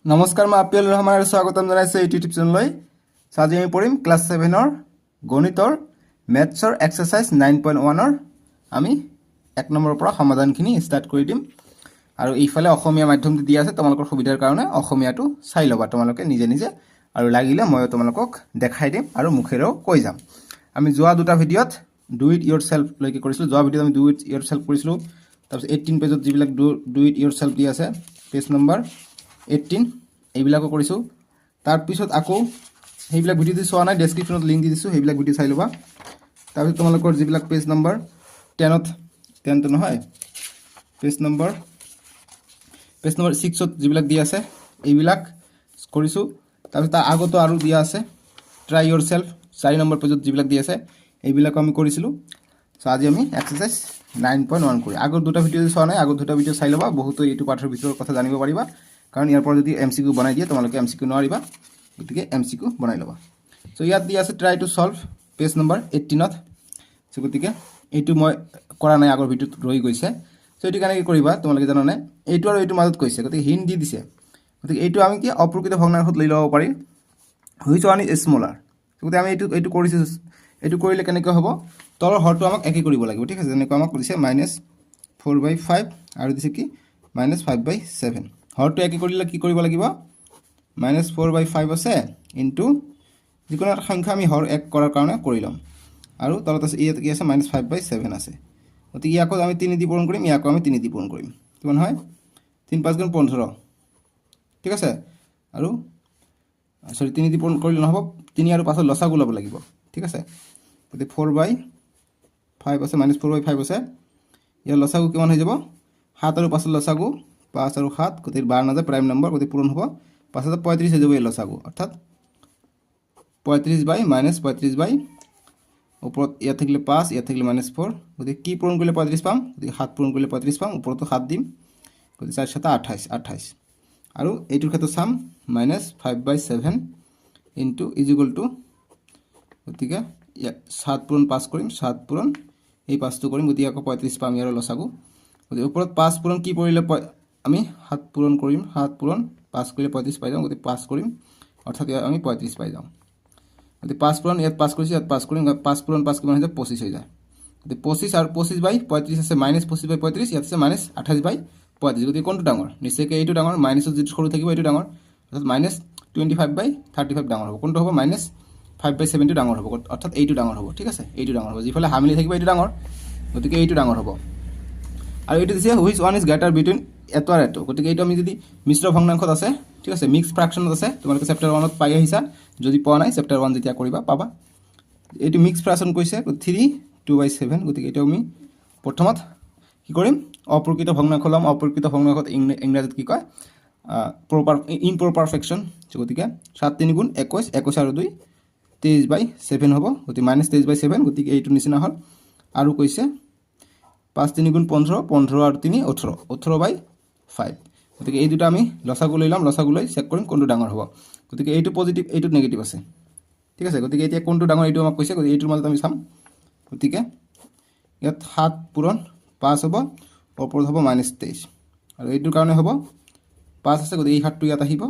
নমস্কাৰ, মই আপিল ৰহমানৰ স্বাগতম জনাইছোঁ এই ইউটিউব চেনেললৈ। আজি আমি পঢ়িম ক্লাছ 7ৰ গণিতৰ মেথছৰ এক্সাৰচাইজ 9.1ৰ আমি 1 নম্বৰৰ পৰা সমাধানখিনি ষ্টাৰ্ট কৰি দিম। আৰু এইফালে অসমীয়া মাধ্যমটো দিয়া আছে, তোমালোকৰ সুবিধাৰ কাৰণে অসমীয়াটো চাই ল'বা তোমালোকে নিজে নিজে, আৰু লাগিলে মই তোমালোকক দেখাই দিম আৰু মুখেৰেও কৈ যাম। আমি যোৱা দুটা ভিডিঅ'ত ডু ইট ইয়ৰ চেল্ফলৈকে কৰিছিলোঁ। যোৱা ভিডিঅ'ত আমি ডু ইট ইয়ৰ চেল্ফ কৰিছিলোঁ। তাৰপিছত 18 পেজত যিবিলাক ডু ইট ইয়ৰ চেল্ফ দি আছে, পেজ নম্বৰ 18 এইবিলাকো কৰিছোঁ। তাৰপিছত আকৌ সেইবিলাক ভিডিঅ' যদি চোৱা নাই ডেছক্ৰিপশ্যনত লিংক দি দিছোঁ, সেইবিলাক ভিডিঅ' চাই ল'বা। তাৰপিছত তোমালোকৰ যিবিলাক পেজ নম্বৰ 10টো নহয়, পেজ নম্বৰ 6ত যিবিলাক দি আছে এইবিলাক কৰিছোঁ। তাৰপিছত তাৰ আগতো আৰু দিয়া আছে ট্ৰাই ইয়ৰ চেল্ফ 4 নম্বৰ পেজত যিবিলাক দি আছে এইবিলাকো আমি কৰিছিলোঁ। চ' আজি আমি এক্সাৰচাইজ 9.1 কৰি আগৰ দুটা ভিডিঅ' যদি চোৱা নাই আগৰ দুটা ভিডিঅ' চাই ল'বা, বহুতো এইটো পাঠৰ ভিতৰৰ কথা জানিব পাৰিবা। কাৰণ ইয়াৰ পৰা যদি MCQ বনাই দিয়ে তোমালোকে MCQ নোৱাৰিবা, গতিকে MCQ বনাই ল'বা। চ' ইয়াত দি আছে try to solve page number 18ত। চ' গতিকে এইটো মই কৰা নাই, আগৰ ভিডিঅ'ত ৰৈ গৈছে। চ' এইটো কেনেকৈ কৰিবা তোমালোকে জানানে? এইটো আৰু এইটো মাজত কৈছে, গতিকে হিণ্ট দি দিছে। গতিকে এইটো আমি কি অপ্ৰকৃত ভগ্নাংশত লৈ ল'ব পাৰি, হুইচ ওৱান ইজ স্মলাৰ। গতিকে আমি এইটো কৰিছোঁ। এইটো কৰিলে কেনেকৈ হ'ব? তলৰ হৰটো আমাক একেই কৰিব লাগিব, ঠিক আছে। যেনেকৈ আমাক দিছে -4/5 আৰু দিছে কি -5/7। হৰটো একে কৰিলে কি কৰিব লাগিব? -4/5 আছে ইনটু যিকোনো এটা সংখ্যা আমি হৰ এক কৰাৰ কাৰণে কৰি ল'ম, আৰু তলত আছে ইয়াত কি আছে -5/7 আছে। গতিকে ইয়াকো আমি 3 দি পূৰণ কৰিম, ইয়াকো আমি 3 দি পূৰণ কৰিম। কিমান হয়? 3 5 গুণ 15, ঠিক আছে। আৰু 3 দি পূৰণ কৰিলে নহ'ব, 3 আৰু 5ৰ লসাগু ল'ব লাগিব, ঠিক আছে। গতিকে 4/5 আছে, -4/5 আছে, ইয়াৰ লসাগু কিমান হৈ যাব? 7 আৰু 5ৰ লসাগু 5 আৰু 7, গতিকে 12 নাযায়, প্ৰাইম নম্বৰ, গতিকে পূৰণ হ'ব 5 35 হৈ যাব এই লসাগু, অৰ্থাৎ 35/-35 ওপৰত ইয়াত থাকিলে 5, ইয়াত থাকিলে -4, গতিকে কি পূৰণ কৰিলে 35 পাম? গতিকে 7 পূৰণ কৰিলে 35 পাম, ওপৰতো 7 দিম, গতিকে 4 7 28। আৰু এইটোৰ ক্ষেত্ৰত চাম -5/7 ইনটু ইজিকুৱেল টু, গতিকে 7 পূৰণ 5 কৰিম, 7 পূৰণ এই 5টো কৰিম, গতিকে আকৌ 35 পাম ইয়াৰ লসাগু। গতিকে ওপৰত 5 পূৰণ কি পৰিলে আমি 7 পূৰণ কৰিম, 7 পূৰণ 5 কৰিলে 35 পাই যাওঁ, গতিকে 5 কৰিম, অৰ্থাৎ ইয়াত আমি 35 পাই যাওঁ। গতিকে 5 পূৰণ ইয়াত 5 কৰিছোঁ, ইয়াত 5 কৰিম, 5 পূৰণ 5 কিমান হৈ যায়? 25 হৈ যায়। গতিকে 25 আৰু 25/35 আছে, -25/35, ইয়াত আছে -28/35, গতিকে কোনটো ডাঙৰ? নিশ্চয়কৈ এইটো ডাঙৰ, মাইনাছত যিটো সৰু থাকিব এইটো ডাঙৰ, অৰ্থাৎ -25/35 ডাঙৰ হ'ব। কোনটো হ'ব? -5/7 ডাঙৰ হ'ব, অৰ্থাৎ এইটো ডাঙৰ হ'ব, ঠিক আছে। এইটো ডাঙৰ হ'ব, যিফালে হামিলি থাকিব এইটো ডাঙৰ, গতিকে এইটো ডাঙৰ হ'ব। আৰু এইটো দিছে which one is greater between এটো আৰু এটো। গতিকে এইটো আমি যদি মিশ্ৰ ভগ্নাংশত আছে, ঠিক আছে, মিক্স ফ্ৰেকশ্যনত আছে, তোমালোকে চেপ্টাৰ 1ত পাই আহিছা, যদি পোৱা নাই চেপ্টাৰ 1 যেতিয়া কৰিবা পাবা। এইটো মিক্স ফ্ৰেকশ্যন কৈছে 3 2/7, গতিকে এইটো আমি প্ৰথমত কি কৰিম? অপ্ৰকৃত ভগ্নাংশ ল'ম। অপ্ৰকৃত ভগ্নাংশত ইংৰাজীত কি কয়? Improper fraction. গতিকে 7 3 গুণ 21, 21 আৰু 2 23/7 হ'ব, গতিকে -23/7, গতিকে এইটো নিচিনা হ'ল। আৰু কৈছে 5 3 গুণ 15, 15 আৰু 3 18, 18/5, গতিকে এই দুটা আমি লসাগু লৈ ল'ম। লসাগু লৈ চেক কৰিম কোনটো ডাঙৰ হ'ব। গতিকে এইটো পজিটিভ, এইটো নেগেটিভ আছে, ঠিক আছে। গতিকে এতিয়া কোনটো ডাঙৰ এইটো আমাক কৈছে, গতিকে এইটোৰ মাজত আমি চাম। গতিকে ইয়াত 7 পূৰণ 5 হ'ব, ওপৰত হ'ব -23, আৰু এইটোৰ কাৰণে হ'ব 5 আছে, গতিকে এই 7টো ইয়াত আহিব,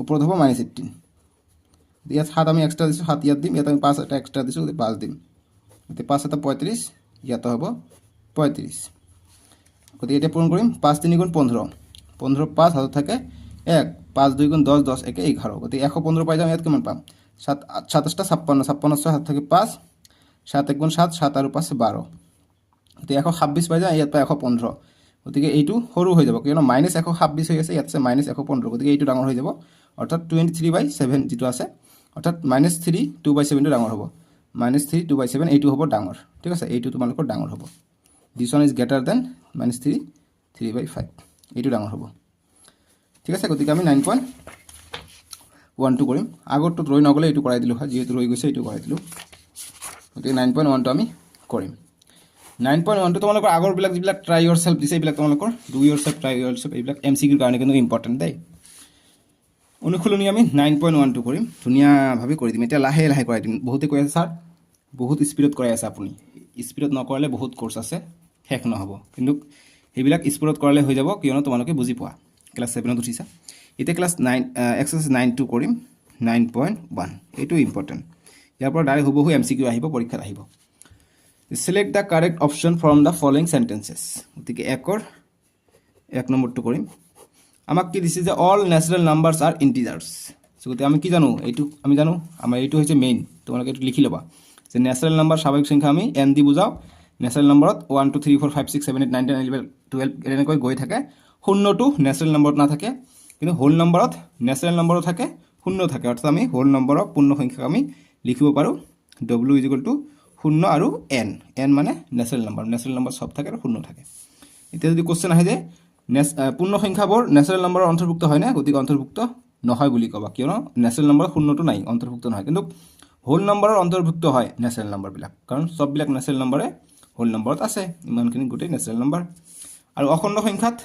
ওপৰত হ'ব -18। ইয়াত 7 আমি এক্সট্ৰা দিছোঁ, 7 ইয়াত দিম, ইয়াত আমি 5 এটা এক্সট্ৰা দিছোঁ, গতিকে 5 দিম, গতিকে 5 7 35, ইয়াতো হ'ব 35। গতিকে এতিয়া পূৰণ কৰিম। 5 3 গুণ 15, 15 5 হাতত থাকে 1, 5 2 গুণ 10, 10 1 11, গতিকে 115 পাই যাম। ইয়াত কিমান পাম? 7 7 56, 56 6 হাতত থাকে 5, 7 1 গুণ 7, 7 আৰু 5 12, গতিকে 126 পাই যাম। ইয়াত পাই 115, গতিকে এইটো সৰু হৈ যাব, কিয়নো -126 হৈ আছে, ইয়াত আছে -115, গতিকে এইটো ডাঙৰ হৈ যাব, অৰ্থাৎ 23/7 যিটো আছে, অৰ্থাৎ -3 2/7 ডাঙৰ হ'ব, -3 2/7 এইটো হ'ব ডাঙৰ, ঠিক আছে। এইটো তোমালোকৰ ডাঙৰ হ'ব। দিছ ওৱান ইজ গ্ৰেটাৰ দেন -3 3/5, এইটো ডাঙৰ হ'ব, ঠিক আছে। গতিকে আমি 9.1টো কৰিম। আগৰটোত ৰৈ নগ'লে এইটো কৰাই দিলোঁ হয়, যিহেতু ৰৈ গৈছে এইটো কৰাই দিলোঁ। গতিকে 9.1টো আমি কৰিম। 9.1টো তোমালোকৰ আগৰবিলাক যিবিলাক ট্ৰাই ইয়ৰ চেল্ফ দিছে এইবিলাক তোমালোকৰ do yourself, try yourself, এইবিলাক MCQৰ কাৰণে কিন্তু ইম্পৰ্টেণ্ট দেই। অনুশীলনী আমি 9.1টো কৰিম, ধুনীয়াভাৱে কৰি দিম। এতিয়া লাহে লাহে কৰাই দিম। বহুতে কৈ আছে ছাৰ বহুত স্পীডত কৰাই আছে আপুনি। স্পীডত নকৰালে বহুত কোৰ্চ আছে, শেষ নহ'ব, কিন্তু সেইবিলাক স্পীডত কৰালে হৈ যাব, কিয়নো তোমালোকে বুজি পোৱা, ক্লাছ 7ত উঠিছা। এতিয়া ক্লাছ 9 এক্সাৰসাইজ 9 কৰিম 9.1 এইটো ইম্পৰ্টেণ্ট ইয়াৰ পৰা ডাইৰেক্ট হুবহু MCQ আহিব পৰীক্ষাত আহিব select the correct option from the following sentences গতিকে এক নম্বৰটো কৰিম আমাক কি দিছে যে all natural numbers are integers so গতিকে আমি কি জানো এইটো আমি জানো আমাৰ এইটো হৈছে মেইন তোমালোকে এইটো লিখি লবা যে ন্যাচারাল নাম্বার স্বাভাবিক সংখ্যা আমি n দি বুজাও ন্যাচারাল নাম্বারত 1 2 3 4 5 6 7 8 9 10 11 12 এনেকৈ গৈ থাকে শূন্যটো ন্যাচারাল নাম্বারত না থাকে কিন্তু হোল নাম্বারত ন্যাচারাল নাম্বারত থাকে শূন্য থাকে অর্থাৎ আমি হোল নাম্বারক পূর্ণ সংখ্যা আমি লিখিব পাৰো w শূন্য আৰু n মানে ন্যাচাৰাল নাম্বাৰ সব থাকে আৰু শূন্য থাকে এতিয়া যদি কোশ্চেন আহে যে পূৰ্ণ সংখ্যাবোৰ ন্যাচাৰাল নাম্বাৰৰ অন্তৰ্ভুক্ত হয় না গতিকে অন্তৰ্ভুক্ত নহয় বুলি কবা কিয়নো ন্যাচাৰাল নাম্বাৰ শূন্যটো নাই অন্তৰ্ভুক্ত নহয় কিন্তু হোল নাম্বাৰৰ অন্তৰ্ভুক্ত হয় ন্যাচাৰাল নাম্বাৰ বিলাক কাৰণ সববিলাক ন্যাচাৰাল নাম্বাৰে হোল নাম্বাৰত আছে ইমানখিনি গোটেই ন্যাচাৰাল নাম্বাৰ আৰু অখণ্ড সংখ্যাত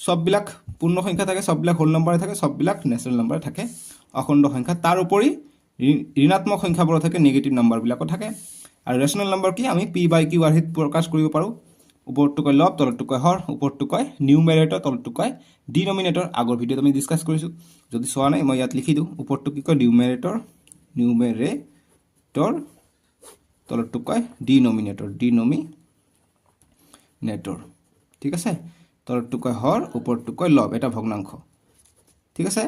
সববিলাক পূৰ্ণ সংখ্যা থাকে সববিলাক হোল নাম্বাৰে থাকে সববিলাক ন্যাচাৰাল নাম্বাৰে থাকে অখণ্ড সংখ্যা তাৰ উপৰি ঋণাত্মক সংখ্যাবোৰ থাকে নেগেটিভ নাম্বাৰবিলাক থাকে আৰু ৰেশনাল নাম্বাৰ কি আমি p/q আৰ্হিত প্ৰকাশ কৰিব পাৰো উপৰটো কয় লব তলটো কয় হৰ উপৰটো কয় নিউমেৰেটৰ তলটো কয় ডিনোমিনেটৰ আগৰ ভিডিঅ'ত আমি ডিসকাস কৰিছো যদি সোৱা নাই মই ইয়াত লিখি দিও উপৰটো কি কয় নিউমেৰেটৰ তলটো কয় ডিনোমিনেটৰ ঠিক আছে তলটো কয় হৰ উপৰটো কয় লব এটা ভগ্নাংশ ঠিক আছে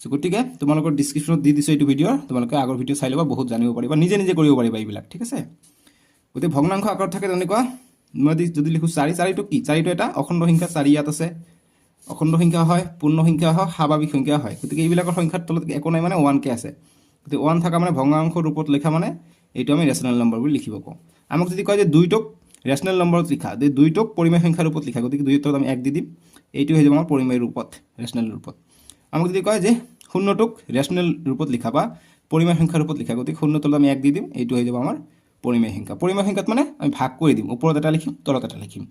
সো গতিকে তোমালোকৰ ডেসক্ৰিপচনত দি দিছো এইটো ভিডিঅ তোমালোকে আগৰ ভিডিঅ চাই লবা বহুত জানিব পাৰিবা নিজে নিজে কৰিব পাৰিবা এইবিলাক ঠিক আছে গতিকে ভগ্নাংশ আকাৰত থাকে তেনেকুৱা মই যদি লিখো 4টো কি 4টো এটা অখণ্ড সংখ্যা 4 ইয়াত আছে অখণ্ড সংখ্যা হয় পূৰ্ণ সংখ্যা হয় স্বাভাৱিক সংখ্যা হয় গতিকে এইবিলাকৰ সংখ্যাৰ তলত একো নাই মানে 1 কে আছে গতিকে 1 থাকা মানে ভগ্নাংশ ৰূপত লেখা মানে এইটো আমি ৰেশনাল নাম্বাৰ বুলি লিখিব কওঁ আমাক যদি কয় যে 2টোক ৰেশনাল নাম্বাৰত লিখা যে 2টোক পৰিমেয় সংখ্যাৰ ৰূপত লিখা গতিকে 2ৰ তলত আমি 1 দি দিম এইটো হৈ যাব আমাৰ পৰিমেয় ৰূপত ৰেশনাল ৰূপত আমাক যদি কয় যে শূন্যটোক ৰেশনাল ৰূপত লিখা বা পৰিমেয় সংখ্যাৰ ৰূপত লিখা গতিকে শূন্যৰ তলত আমি 1 দি দিম এইটো হৈ যাব আমাৰ পৰিমেয় সংখ্যাত মানে আমি ভাগ কৰি দিম ওপৰত এটা লিখিম তলত এটা লিখিম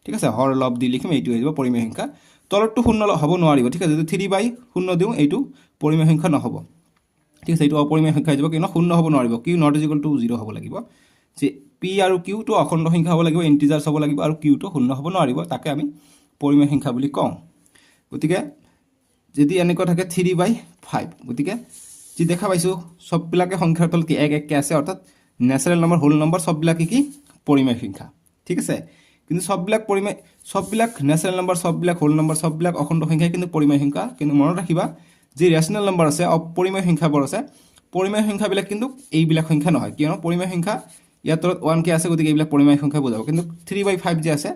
ঠিক আছে হৰ লব দি লিখিম এইটো হৈ যাব পৰিমেয় সংখ্যা তলতটো শূন্য হ'ব নোৱাৰিব ঠিক আছে যদি 3/0 দিও এইটো পৰিমেয় সংখ্যা নহব ঠিক আছে এইটো অপৰিমেয় সংখ্যা হৈ যাব কিনো শূন্য হ'ব নোৱাৰিব q ≠ 0 হ'ব লাগিব যে p আৰু q টো অখণ্ড সংখ্যা হ'ব লাগিব ইন্টিজাৰ্স হ'ব লাগিব আৰু q টো শূন্য হ'ব নোৱাৰিব তাকে আমি পৰিমেয় সংখ্যা বুলি কওঁ গতিকে যদি এনেকুৱা থাকে 3/5 গতিকে যি দেখা পাইছো সববিলাকে সংখ্যাৰ তলত কি 1 কে আছে অৰ্থাৎ ন্যাচাৰাল নাম্বাৰ হোল নাম্বাৰ সববিলাক কি পৰিমেয় সংখ্যা ঠিক আছে কিন্তু সববিলাক ন্যাচাৰাল নাম্বাৰ সববিলাক হোল নাম্বাৰ সববিলাক অখণ্ড সংখ্যা কিন্তু পৰিমেয় সংখ্যা কিন্তু মনত ৰাখিবা যে ৰেশনাল নাম্বাৰ আছে অপৰিমেয় সংখ্যাবোৰ আছে পৰিমেয় সংখ্যাবিলাক কিন্তু এইবিলাক সংখ্যা নহয় কিয়নো পৰিমেয় সংখ্যা ইয়াৰ তলত 1 কে আছে গতিকে এইবিলাক পৰিমেয় সংখ্যা বুজাব কিন্তু 3/5 যে আছে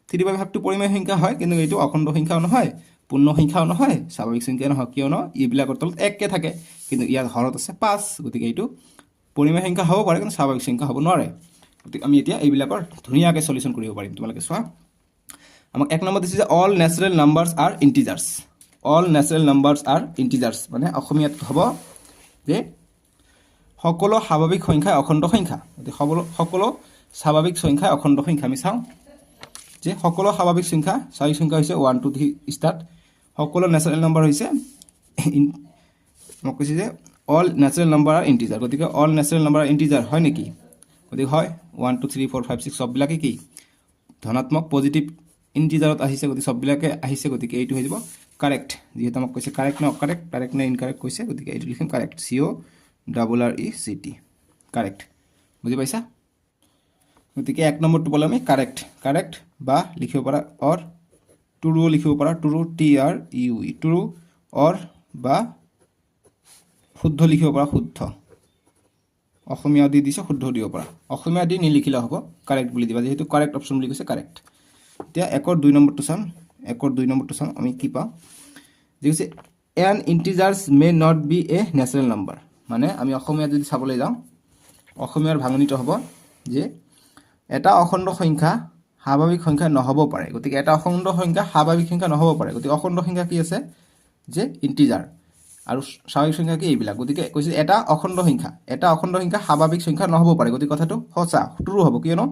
3/5 টো পৰিমেয় সংখ্যা হয় কিন্তু এইটো অখণ্ড সংখ্যাও নহয় পূৰ্ণ সংখ্যাও নহয় স্বাভাৱিক সংখ্যা নহয় কিয়নো এইবিলাকৰ তলত 1 কে থাকে কিন্তু ইয়াৰ হৰত আছে 5 গতিকে এইটো পৰিমেয় সংখ্যা হ'ব পাৰে কিন্তু স্বাভাৱিক সংখ্যা হ'ব নোৱাৰে গতিকে আমি এতিয়া এইবিলাকৰ ধুনিয়াকৈ সলিউশন কৰিব পাৰিম তোমালোকে চোৱা আমাক এক নম্বৰ দিছে যে অল ন্যাচাৰাল নাম্বাৰস আৰ ইন্টিজাৰ্স মানে অসমীয়াত হ'ব যে সকলো স্বাভাৱিক সংখ্যা অখণ্ড সংখ্যা গতিকে সকলো স্বাভাৱিক সংখ্যা অখণ্ড সংখ্যা আমি চাওঁ যে সকলো স্বাভাৱিক সংখ্যা হৈছে 1 2 3 স্টার্ট সকলো ন্যাচারাল নাম্বার হৈছে মোক কৈছে যে অল ন্যাচারাল নাম্বার আর ইন্টিজার গতিকে অল ন্যাচারাল নাম্বার আর ইন্টিজার হয় নেকি গতিকে হয় 1 2 3 4 5 6 সববিলাকে কি ধনাত্মক পজিটিভ ইন্টিজাৰত আহিছে গতিকে সববিলাকে আহিছে গতিকে এইটো হৈ যাব কারেক্ট যেহেতু আমাক কৈছে কারেক্ট নে ইনকারেক্ট কৈছে গতিকে এইটো লিখিম কারেক্ট CORRECT কারেক্ট বুজি পাইছা গতিকে এক নম্বৰটো বলে আমি কাৰেক্ট বা লিখিব পাৰা অৰ ট্ৰু লিখিব পাৰা ট্ৰু TRUE ট্ৰু অৰ বা শুদ্ধ লিখিব পাৰা শুদ্ধ অসমীয়া দি দিছে শুদ্ধ দিব পাৰা অসমীয়া দি নিলিখিলে হ'ব কাৰেক্ট বুলি দিবা যেহেতু কাৰেক্ট অপশন বুলি কৈছে কাৰেক্ট এতিয়া 1 2 নম্বৰটো চাম আমি কি পাওঁ যে কৈছে an integers may not be a natural number মানে আমি অসমীয়া যদি চাবলৈ যাওঁ অসমীয়াৰ ভাঙনিটো হ'ব যে এটা অখণ্ড সংখ্যা স্বাভাৱিক সংখ্যা নহব পাৰে গতিকে এটা অখণ্ড সংখ্যা স্বাভাৱিক সংখ্যা নহব পাৰে গতিকে অখণ্ড সংখ্যা কি আছে যে ইন্টিজাৰ আৰু স্বাভাৱিক সংখ্যা কি এইবিলাক গতিকে কৈছে এটা অখণ্ড সংখ্যা স্বাভাৱিক সংখ্যা নহব পাৰে গতিকে কথাটো সঁচা ট্ৰু হ'ব কিয়নো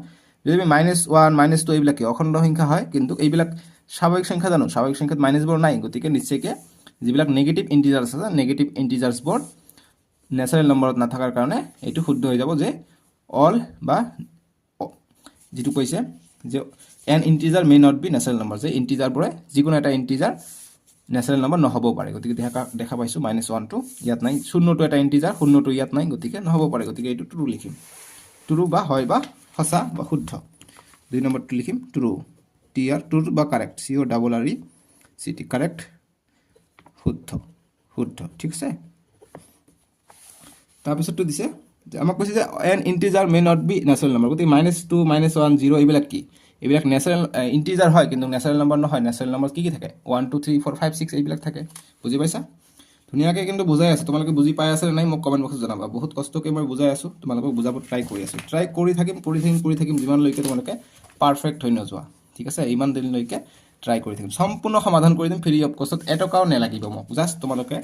যদি আমি -1 -2 এইবিলাক কি অখণ্ড সংখ্যা হয় কিন্তু এইবিলাক স্বাভাৱিক সংখ্যা জানো স্বাভাৱিক সংখ্যাত মাইনাসবোৰ নাই গতিকে নিশ্চয়কৈ যিবিলাক নেগেটিভ ইন্টিজাৰ্স আছে নেগেটিভ ইন্টিজাৰ্সবোৰ ন্যাচাৰাল নাম্বাৰত নাথাকাৰ কাৰণে এইটো শুদ্ধ হৈ যাব যে অল বা যেটো কৈছে যে an integer may not be natural number যে ইন্টিজাৰবোৰে যিকোনো এটা ইন্টিজাৰ নেচাৰেল নাম্বাৰ নহ'বও পাৰে গতিকে দেখা পাইছোঁ -1টো ইয়াত নাই শূন্যটো এটা ইণ্টিজাৰ শূন্যটো ইয়াত নাই গতিকে নহ'ব পাৰে গতিকে এইটো ট্ৰু লিখিম ট্ৰু বা হয় বা সঁচা বা শুদ্ধ 2 নম্বৰটো লিখিম ট্ৰু ট্ৰু বা কাৰেক্ট CORRECT কাৰেক্ট শুদ্ধ শুদ্ধ ঠিক আছে তাৰপিছতটো দিছে যে আমাক কৈছে যে an integer may not be natural number গতিকে -2 -1 0 এইবিলাক কি এইবিলাক নেচাৰেল ইণ্টিজাৰ হয় কিন্তু নেচাৰেল নাম্বাৰ নহয় নেচাৰেল নাম্বাৰ কি থাকে 1 2 3 4 5 6 এইবিলাক থাকে বুজি পাইছা ধুনীয়াকৈ কিন্তু বুজাই আছে তোমালোকে বুজি পাই আছে নাই মোক কমেণ্ট বক্সত জনাবা বহুত কষ্টকৈ মই বুজাই আছোঁ তোমালোকক বুজাব ট্ৰাই কৰি আছোঁ ট্ৰাই কৰি থাকিম যিমানলৈকে তোমালোকে পাৰফেক্ট হৈ নোযোৱা ঠিক আছে ইমান দিনলৈকে ট্ৰাই কৰি থাকিম সম্পূৰ্ণ সমাধান কৰি দিম ফ্ৰী অফ কষ্টত এটকাও নেলাগিব মোক জাষ্ট তোমালোকে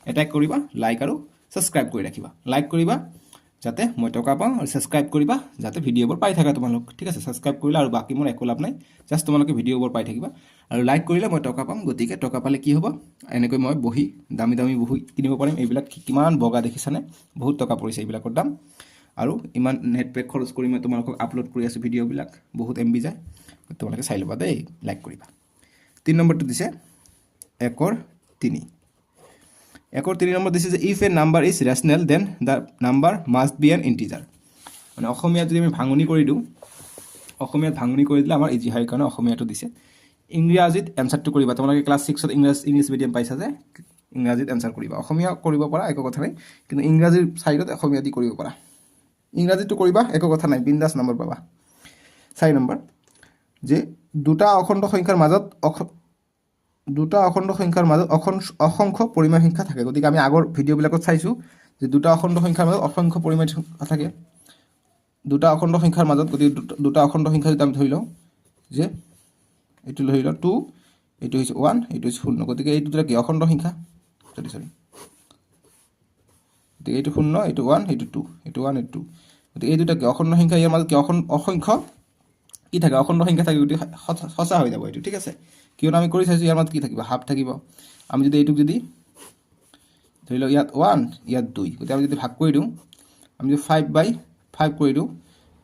এটাক কৰিবা লাইক আৰু সাবস্ক্ৰাইব কৰি ৰাখিবা লাইক কৰিবা যাতে মই টকা পাওঁ আৰু সাবস্ক্ৰাইব কৰিবা যাতে ভিডিঅ'বোৰ পাই থাকা তোমালোক ঠিক আছে সাবস্ক্ৰাইব কৰিলে আৰু বাকি মোৰ একো লাভ নাই জাষ্ট তোমালোকে ভিডিঅ'বোৰ পাই থাকিবা আৰু লাইক কৰিলে মই টকা পাম গতিকে টকা পালে কি হ'ব এনেকৈ মই বহি দামী বহি কিনিব পাৰিম এইবিলাক কিমান বগা দেখিছানে বহুত টকা পৰিছে এইবিলাকৰ দাম আৰু ইমান নেট পেক খৰচ কৰি মই তোমালোকক আপলোড কৰি আছোঁ ভিডিঅ'বিলাক বহুত MB যায় তোমালোকে চাই ল'বা দেই লাইক কৰিবা 3 নম্বৰটো দিছে 1 3 নম্বৰ দিছে যে if a number is rational then the number must be an integer মানে অসমীয়াত যদি আমি ভাঙনি কৰি দিওঁ অসমীয়াত ভাঙনি কৰি দিলে আমাৰ ইজি হয় কাৰণে অসমীয়াটো দিছে ইংৰাজীত এনচাৰটো কৰিবা তোমালোকে ক্লাছ 6ত ইংলিছ মিডিয়াম পাইছা যে ইংৰাজীত এনচাৰ কৰিবা অসমীয়া কৰিব পৰা একো কথা নাই কিন্তু ইংৰাজীৰ চাইডত অসমীয়া দি কৰিব পৰা ইংৰাজীটো কৰিবা একো কথা নাই বিন্দাছ নম্বৰ পাবা 4 নম্বৰ যে দুটা অখণ্ড সংখ্যাৰ মাজত অসংখ্য পৰিমেয় সংখ্যা থাকে গতিকে আমি আগৰ ভিডিঅ'বিলাকত চাইছোঁ যে দুটা অখণ্ড সংখ্যাৰ মাজত অসংখ্য পৰিমেয় সংখ্যা থাকে দুটা অখণ্ড সংখ্যাৰ মাজত গতিকে দুটা অখণ্ড সংখ্যা যদি আমি ধৰি লওঁ যে এইটো ধৰি লওঁ 2 এইটো হৈছে 1 এইটো হৈছে 0 গতিকে এইটো দুটা কি অখণ্ড সংখ্যা সৰি গতিকে এইটো 0 এইটো 1 এইটো 2 এইটো 1 এইটো 2 গতিকে এই দুটা কি অখণ্ড সংখ্যা ইয়াৰ মাজত কি অসংখ্য কি থাকে অখণ্ড সংখ্যা থাকে গতিকে সঁচা হৈ যাব এইটো ঠিক আছে কিয়নো আমি কৰি চাইছোঁ ইয়াৰ মাজত কি থাকিব হাফ থাকিব আমি যদি এইটোক যদি ধৰি লওঁ ইয়াত 1 ইয়াত 2 গতিকে আমি যদি ভাগ কৰি দিওঁ আমি যদি 5/5 কৰি দিওঁ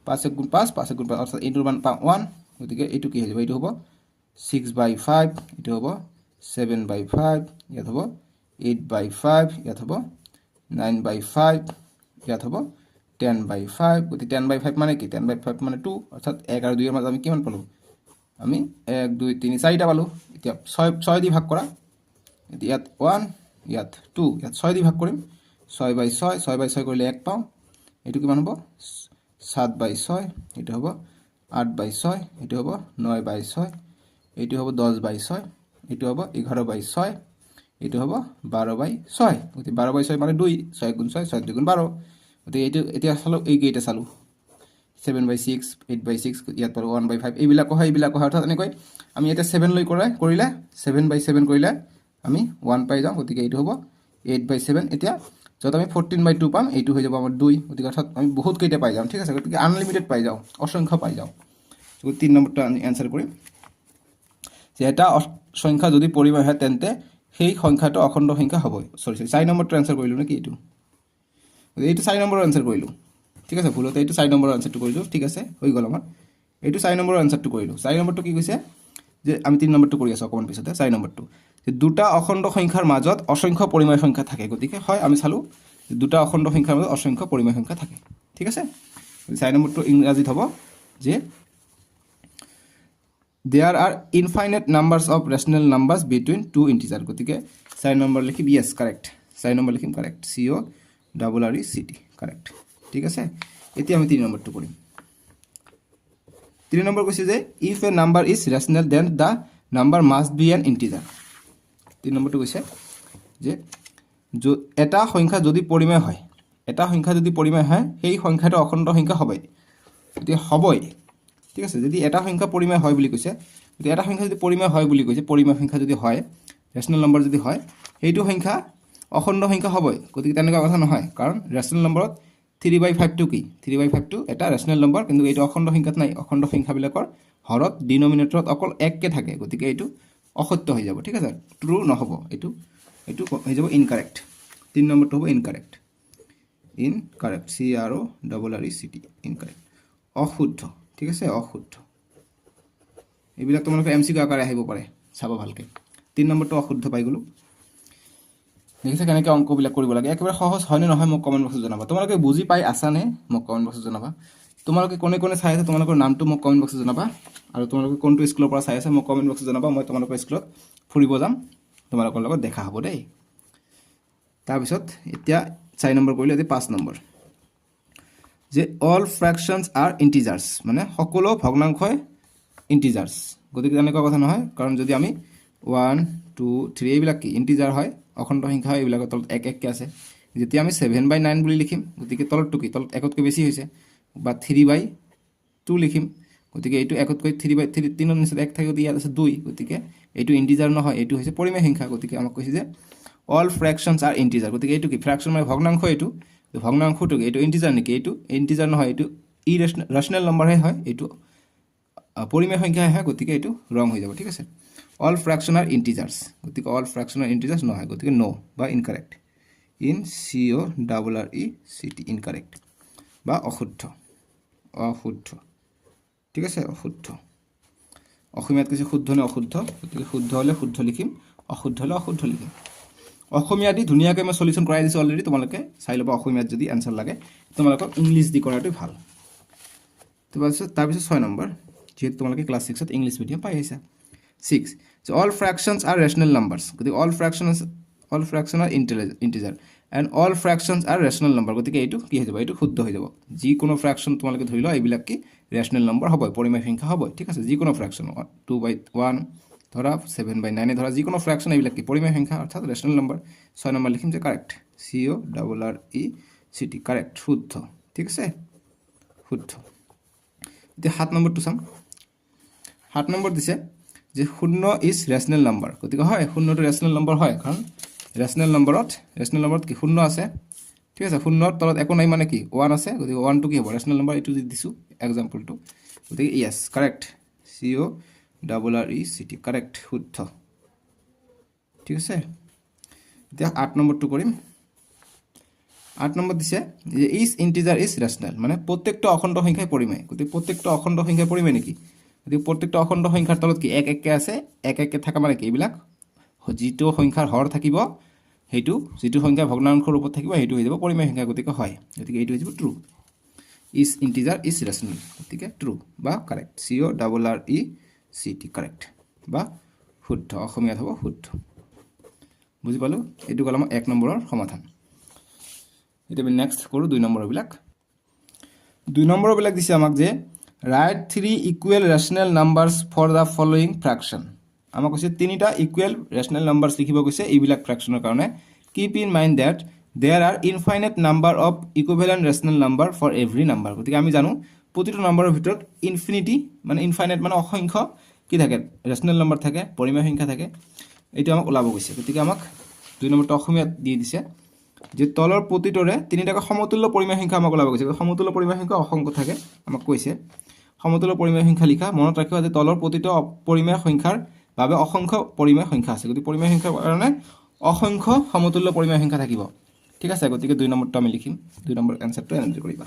5 × 5 5 × 5 অৰ্থাৎ এইটোৰ মান পাওঁ 1 গতিকে এইটো কি হৈ যাব এইটো হ'ব 6/5 এইটো হ'ব 7/5 ইয়াত হ'ব 8/5 ইয়াত হ'ব 9/5 ইয়াত হ'ব 10/5 গতিকে 10/5 মানে কি 10/5 মানে 2 অৰ্থাৎ 1 আৰু 2 এর মাজত আমি কিমান পালোঁ আমি 1 2 3 4টা পালোঁ এতিয়া 6 দি ভাগ কৰা ইয়াত 1 ইয়াত 2 ইয়াত 6 দি ভাগ কৰিম 6/6 6/6 কৰিলে 1 পাওঁ এইটো কিমান হ'ব 7/6 এইটো হ'ব 8/6 এইটো হ'ব 9/6 এইটো হ'ব 10/6 এইটো হ'ব 11/6 এইটো হ'ব 12/6 গতিকে 12/6 মানে 2 6 × 6 6 2 × 12 গতিকে এইটো এতিয়া চালোঁ এইকেইটা চালোঁ 7/6 8/6 ইয়াত পালোঁ 1/5 এইবিলাক হয় অৰ্থাৎ এনেকৈ আমি এতিয়া 7 লৈ কৰিলে 7/7 কৰিলে আমি 1 পাই যাওঁ গতিকে এইটো হ'ব 8/7 এতিয়া য'ত আমি 14/2 পাম এইটো হৈ যাব আমাৰ 2 গতিকে অৰ্থাৎ আমি বহুত কেইটা পাই যাওঁ ঠিক আছে গতিকে আনলিমিটেড পাই যাওঁ অসংখ্য পাই যাওঁ গতিকে 3 নম্বৰটো আমি এনচাৰ কৰিম যে এটা সংখ্যা যদি পৰিমেয় হয় তেন্তে সেই সংখ্যাটো অখণ্ড সংখ্যা হ'বই 4 নম্বৰটো এনচাৰ কৰিলোঁ নেকি এইটো 4 নম্বৰৰ এনচাৰ কৰিলোঁ ঠিক আছে ভুলতে এইটো 4 নম্বৰৰ এনচাৰটো কৰিলোঁ ঠিক আছে হৈ গ'ল আমাৰ এইটো 4 নম্বৰৰ এনচাৰটো কৰিলোঁ 4 নম্বৰটো কি কৈছে যে আমি 3 নম্বৰটো কৰি আছোঁ অকণমান পিছতে 4 নম্বৰটো যে দুটা অখণ্ড সংখ্যাৰ মাজত অসংখ্য পৰিমেয় সংখ্যা থাকে গতিকে হয় আমি চালোঁ দুটা অখণ্ড সংখ্যাৰ মাজত অসংখ্য পৰিমেয় সংখ্যা থাকে ঠিক আছে 4 নম্বৰটো ইংৰাজীত হ'ব যে there are infinite numbers of rational numbers between two integers গতিকে 4 নম্বৰ লিখিম yes correct 4 নম্বৰ লিখিম correct CORRECT correct ঠিক আছে এতিয়া আমি 3 নম্বৰটো কৰিম 3 নম্বৰ কৈছে যে if a number is rational then the number must be an integer 3 নম্বৰটো কৈছে যে এটা সংখ্যা যদি পৰিমেয় হয় সেই সংখ্যাটো অখণ্ড সংখ্যা হ'বই গতিকে হ'বই ঠিক আছে যদি এটা সংখ্যা পৰিমেয় হয় বুলি কৈছে যদি এটা সংখ্যা যদি পৰিমেয় হয় বুলি কৈছে পৰিমেয় সংখ্যা যদি হয় ৰেচনেল নম্বৰ যদি হয় সেইটো সংখ্যা অখণ্ড সংখ্যা হ'বই গতিকে তেনেকুৱা কথা নহয় কাৰণ ৰেচনেল নম্বৰত 3/5 টো কি 3/5 টো এটা ৰেচনেল নম্বৰ কিন্তু এইটো অখণ্ড সংখ্যাত নাই অখণ্ড সংখ্যাবিলাকৰ হৰত ডিনমিনেটৰত অকল এককে থাকে গতিকে এইটো অসত্য হৈ যাব ঠিক আছে ট্ৰু নহ'ব এইটো হৈ যাব ইনকাৰেক্ট 3 নম্বৰটো হ'ব ইনকাৰেক্ট CORRECT ইনকাৰেক্ট অশুদ্ধ ঠিক আছে অশুদ্ধ এইবিলাক তোমালোকে MCQ আকাৰে আহিব পাৰে চাব ভালকৈ 3 নম্বৰটো অশুদ্ধ পাই গ'লো দেখিছে কেনেকৈ অংকবিলাক কৰিব লাগে একেবাৰে সহজ হয়নে নহয় মোক কমেণ্ট বক্সত জনাবা তোমালোকে বুজি পাই আছানে মোক কমেণ্ট বক্সত জনাবা তোমালোকে কোনে কোনে চাই আছে তোমালোকৰ নামটো মোক কমেণ্ট বক্সত জনাবা আৰু তোমালোকে কোনটো স্কুলৰ পৰা চাই আছে মোক কমেণ্ট বক্সত জনাবা মই তোমালোকৰ স্কুলত ফুৰিব যাম তোমালোকৰ লগত দেখা হ'ব দেই তাৰপিছত এতিয়া 4 নম্বৰ কৰিলে এতিয়া 5 নম্বৰ যে অল ফ্ৰেকশনছ আৰ ইন্টিজাৰ্স মানে সকলো ভগ্নাংশই ইন্টিজাৰ্স গতিকে এনেকুৱা কথা নহয় কাৰণ যদি আমি 1 2 3 এইবিলাক কি ইন্টিজাৰ হয় অখণ্ড সংখ্যা হয় এইবিলাকৰ তলত এক এককে আছে যেতিয়া আমি 7/9 বুলি লিখিম গতিকে তলতটো কি তলত একতকৈ বেছি হৈছে বা 3/2 লিখিম গতিকে এইটো একতকৈ 3/3 তিনৰ নিচেত এক থাকে ইয়াত আছে 2 গতিকে এইটো ইন্টিজাৰ নহয় এইটো হৈছে পৰিমেয় সংখ্যা গতিকে আমাক কৈছে যে অল ফ্ৰেকশনছ আৰ ইন্টিজাৰ গতিকে এইটো কি ফ্ৰেকশন মানে ভগ্নাংশ এইটো ভগ্নাংশটো এইটো ইন্টিজাৰ নেকি এইটো ইন্টিজাৰ নহয় এইটো ইৰেশনেল নম্বৰহে হয় এইটো পৰিমেয় সংখ্যাহে হয় গতিকে এইটো ৰং হৈ যাব ঠিক আছে অল ফ্ৰেকশন আৰ ইন্টিজাৰ্স গতিকে অল ফ্ৰেকশন আৰ ইন্টিজাৰ্স নহয় গতিকে নো বা ইনকাৰেক্ট CORRECT ইনকাৰেক্ট বা অশুদ্ধ অশুদ্ধ ঠিক আছে অশুদ্ধ অসমীয়াত কৈছে শুদ্ধ নে অশুদ্ধ গতিকে শুদ্ধ হ'লে শুদ্ধ লিখিম অশুদ্ধ হ'লে অশুদ্ধ লিখিম অসমীয়া দি ধুনীয়াকৈ মই সলিউশন কৰাই দিছোঁ অলৰেডি তোমালোকে চাই ল'বা অসমীয়াত যদি এনসাৰ লাগে তোমালোকক ইংলিছ দি কৰাটো ভাল তাৰপিছত 6 নম্বৰ যেহেতু তোমালোকে ক্লাছ 6ত ইংলিছ মিডিয়াম পাই আহিছা 6 so all fractions are rational numbers গতিকে all fractions are integer and all fractions are rational number গতিকে এইটো কি হৈ যাব এইটো শুদ্ধ হৈ যাব যিকোনো ফ্ৰেকশন তোমালোকে ধৰি লও এইবিলাক কি ৰেশনেল নম্বৰ হ'ব পৰিমেয় সংখ্যা হ'ব ঠিক আছে যিকোনো ফ্ৰেকশন 2/1 ধৰা 7/9 ধৰা যিকোনো ফ্ৰেকশন এইবিলাক কি পৰিমেয় সংখ্যা অৰ্থাৎ ৰেশনেল নম্বৰ 6 নম্বৰ লিখিম যে কাৰেক্ট CORRECT কাৰেক্ট শুদ্ধ ঠিক আছে শুদ্ধ এতিয়া 7 নম্বৰটো চাম 7 নম্বৰ দিছে যে 0 ইজ ৰেশনেল নম্বৰ গতিকে হয় 0টো ৰেশনেল নম্বৰ হয় কাৰণ ৰেশনেল নম্বৰত কি 0 আছে ঠিক আছে 0ৰ তলত একো নাই মানে কি 1 আছে গতিকে 1 টো কি হ'ব ৰেশনেল নম্বৰ এইটো দিছো এক্সাম্পলটো গতিকে ইয়েস কাৰেক্ট CORRECT কাৰেক্ট শুদ্ধ ঠিক আছে এতিয়া 8 নম্বৰটো কৰিম 8 নম্বৰ দিছে যে ইজ ইন্টিজাৰ ইজ ৰেশনেল মানে প্ৰত্যেকটো অখণ্ড সংখ্যাই পৰিমেয় গতিকে প্ৰত্যেকটো অখণ্ড সংখ্যাই পৰিমেয় নেকি গতিকে প্ৰত্যেকটো অখণ্ড সংখ্যাৰ তলত কি এক এককে আছে এক এককে থাকা মানে কি এইবিলাক যিটো সংখ্যাৰ হৰ থাকিব হেতু যিটো সংখ্যা ভগ্নাংশৰ ৰূপত থাকিব হেতু হৈ যাব পৰিমেয় সংখ্যা গতিকে হয় গতিকে এইটো হৈ যাব ট্ৰু ইজ ইন্টিজাৰ ইজ ৰেশনেল গতিকে ট্ৰু বা কাৰেক্ট CORRECT কাৰেক্ট বা শুদ্ধ অসমীয়াত হ'ব শুদ্ধ বুজি পালো এইটো কলম 1 নম্বৰৰ সমাধান এটা আমি নেক্সট কৰো 2 নম্বৰবিলাক 2 নম্বৰবিলাক দিছে আমাক যে write 3 equal rational numbers for the following fraction আমাক কৈছে তিনিটা ইকুৱেল ৰেশনেল নাম্বাৰছ লিখিব কৈছে এইবিলাক ফ্ৰেকশনৰ কাৰণে keep in mind that there are infinite number of equivalent rational number for every number গতিকে আমি জানো প্ৰতিটো নম্বৰৰ ভিতৰত ইনফিনিটি মানে ইনফাইনাইট মানে অসংখ্য কি থাকে ৰেশনেল নম্বৰ থাকে পৰিমেয় সংখ্যা থাকে এইটো আমাক ওলাব কৈছে গতিকে আমাক 2 নম্বৰটো অসমীয়াত দি দিছে যে তলৰ প্ৰতিটোৰে তিনিটাকৈ সমতুল্য পৰিমেয় সংখ্যা আমাক ওলাব কৈছে সমতুল্য পৰিমেয় সংখ্যা অসংখ্য থাকে আমাক কৈছে সমতুল্য পৰিমেয় সংখ্যা লিখা মনত ৰাখিবা যে তলৰ প্ৰতিটো পৰিমেয় সংখ্যাৰ বাবে অসংখ্য পৰিমেয় সংখ্যা আছে গতিকে পৰিমেয় সংখ্যাৰ কাৰণে অসংখ্য সমতুল্য পৰিমেয় সংখ্যা থাকিব ঠিক আছে গতিকে 2 নম্বৰটো আমি লিখিম 2 নম্বৰ আনসাৰটো এন্টাৰ কৰিবা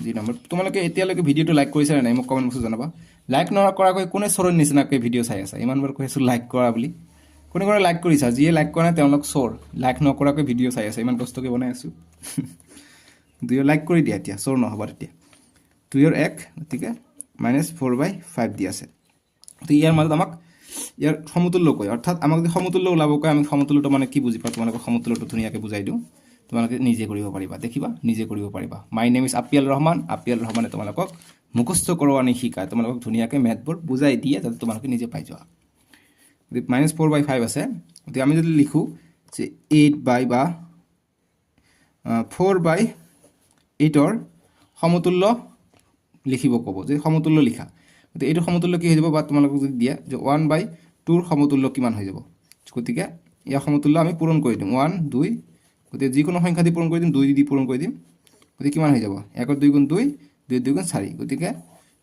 2 নম্বৰ তোমালোকে এতিয়ালৈকে ভিডিওটো লাইক কৰিছা নাই মোক কমেন্ট বক্সত জনাবা লাইক নকৰাকৈ কোনে চৰৰ নিচিনাকৈ ভিডিও চাই আছে ইমানবাৰ কৈছো লাইক কৰা বুলি কোনে কোনে লাইক কৰিছা যিয়ে লাইক কৰা নাই তেওঁলোক চৰ লাইক নকৰাকৈ ভিডিও চাই আছে ইমান কষ্টকৈ বনাই আছো 2 লাইক কৰি দিয়া এতিয়া চৰ নহবা তেতিয়া 2 এৰ 1 গতিকে -4/5 দি আছে তো ইয়াৰ মাজত আমাক ইয়াৰ সমতুল্য কয় অৰ্থাৎ আমাক যদি সমতুল্য ওলাব কয় আমি সমতুল্যটো মানে কি বুজি পাওঁ তোমালোকক সমতুল্যটো ধুনীয়াকৈ বুজাই দিওঁ তোমালোকে নিজে কৰিব পাৰিবা দেখিবা নিজে কৰিব পাৰিবা মাই নেম ইজ আপিয়াল ৰহমানে তোমালোকক মুখস্থ কৰোৱানি শিকায় তোমালোকক ধুনীয়াকৈ ম্যাথবোৰ বুজাই দিয়ে যাতে তোমালোকে নিজে পাই যোৱা যদি -4/5 আছে গতিকে আমি যদি লিখো যে 8 বা 4/8 ৰ সমতুল্য লিখিব ক'ব যে সমতুল্য লিখা গতিকে এইটো সমতুল্য কি হৈ যাব বা তোমালোকক যদি দিয়া যে 1/2 ৰ সমতুল্য কিমান হৈ যাব গতিকে ইয়াৰ সমতুল্য আমি পূৰণ কৰি দিম 1 2 গতিকে যিকোনো সংখ্যা দি পূৰণ কৰি দিম 2 দি পূৰণ কৰি দিম গতিকে কিমান হৈ যাব 1 ৰ 2 গুণ 2 2 2 গুণ 4 গতিকে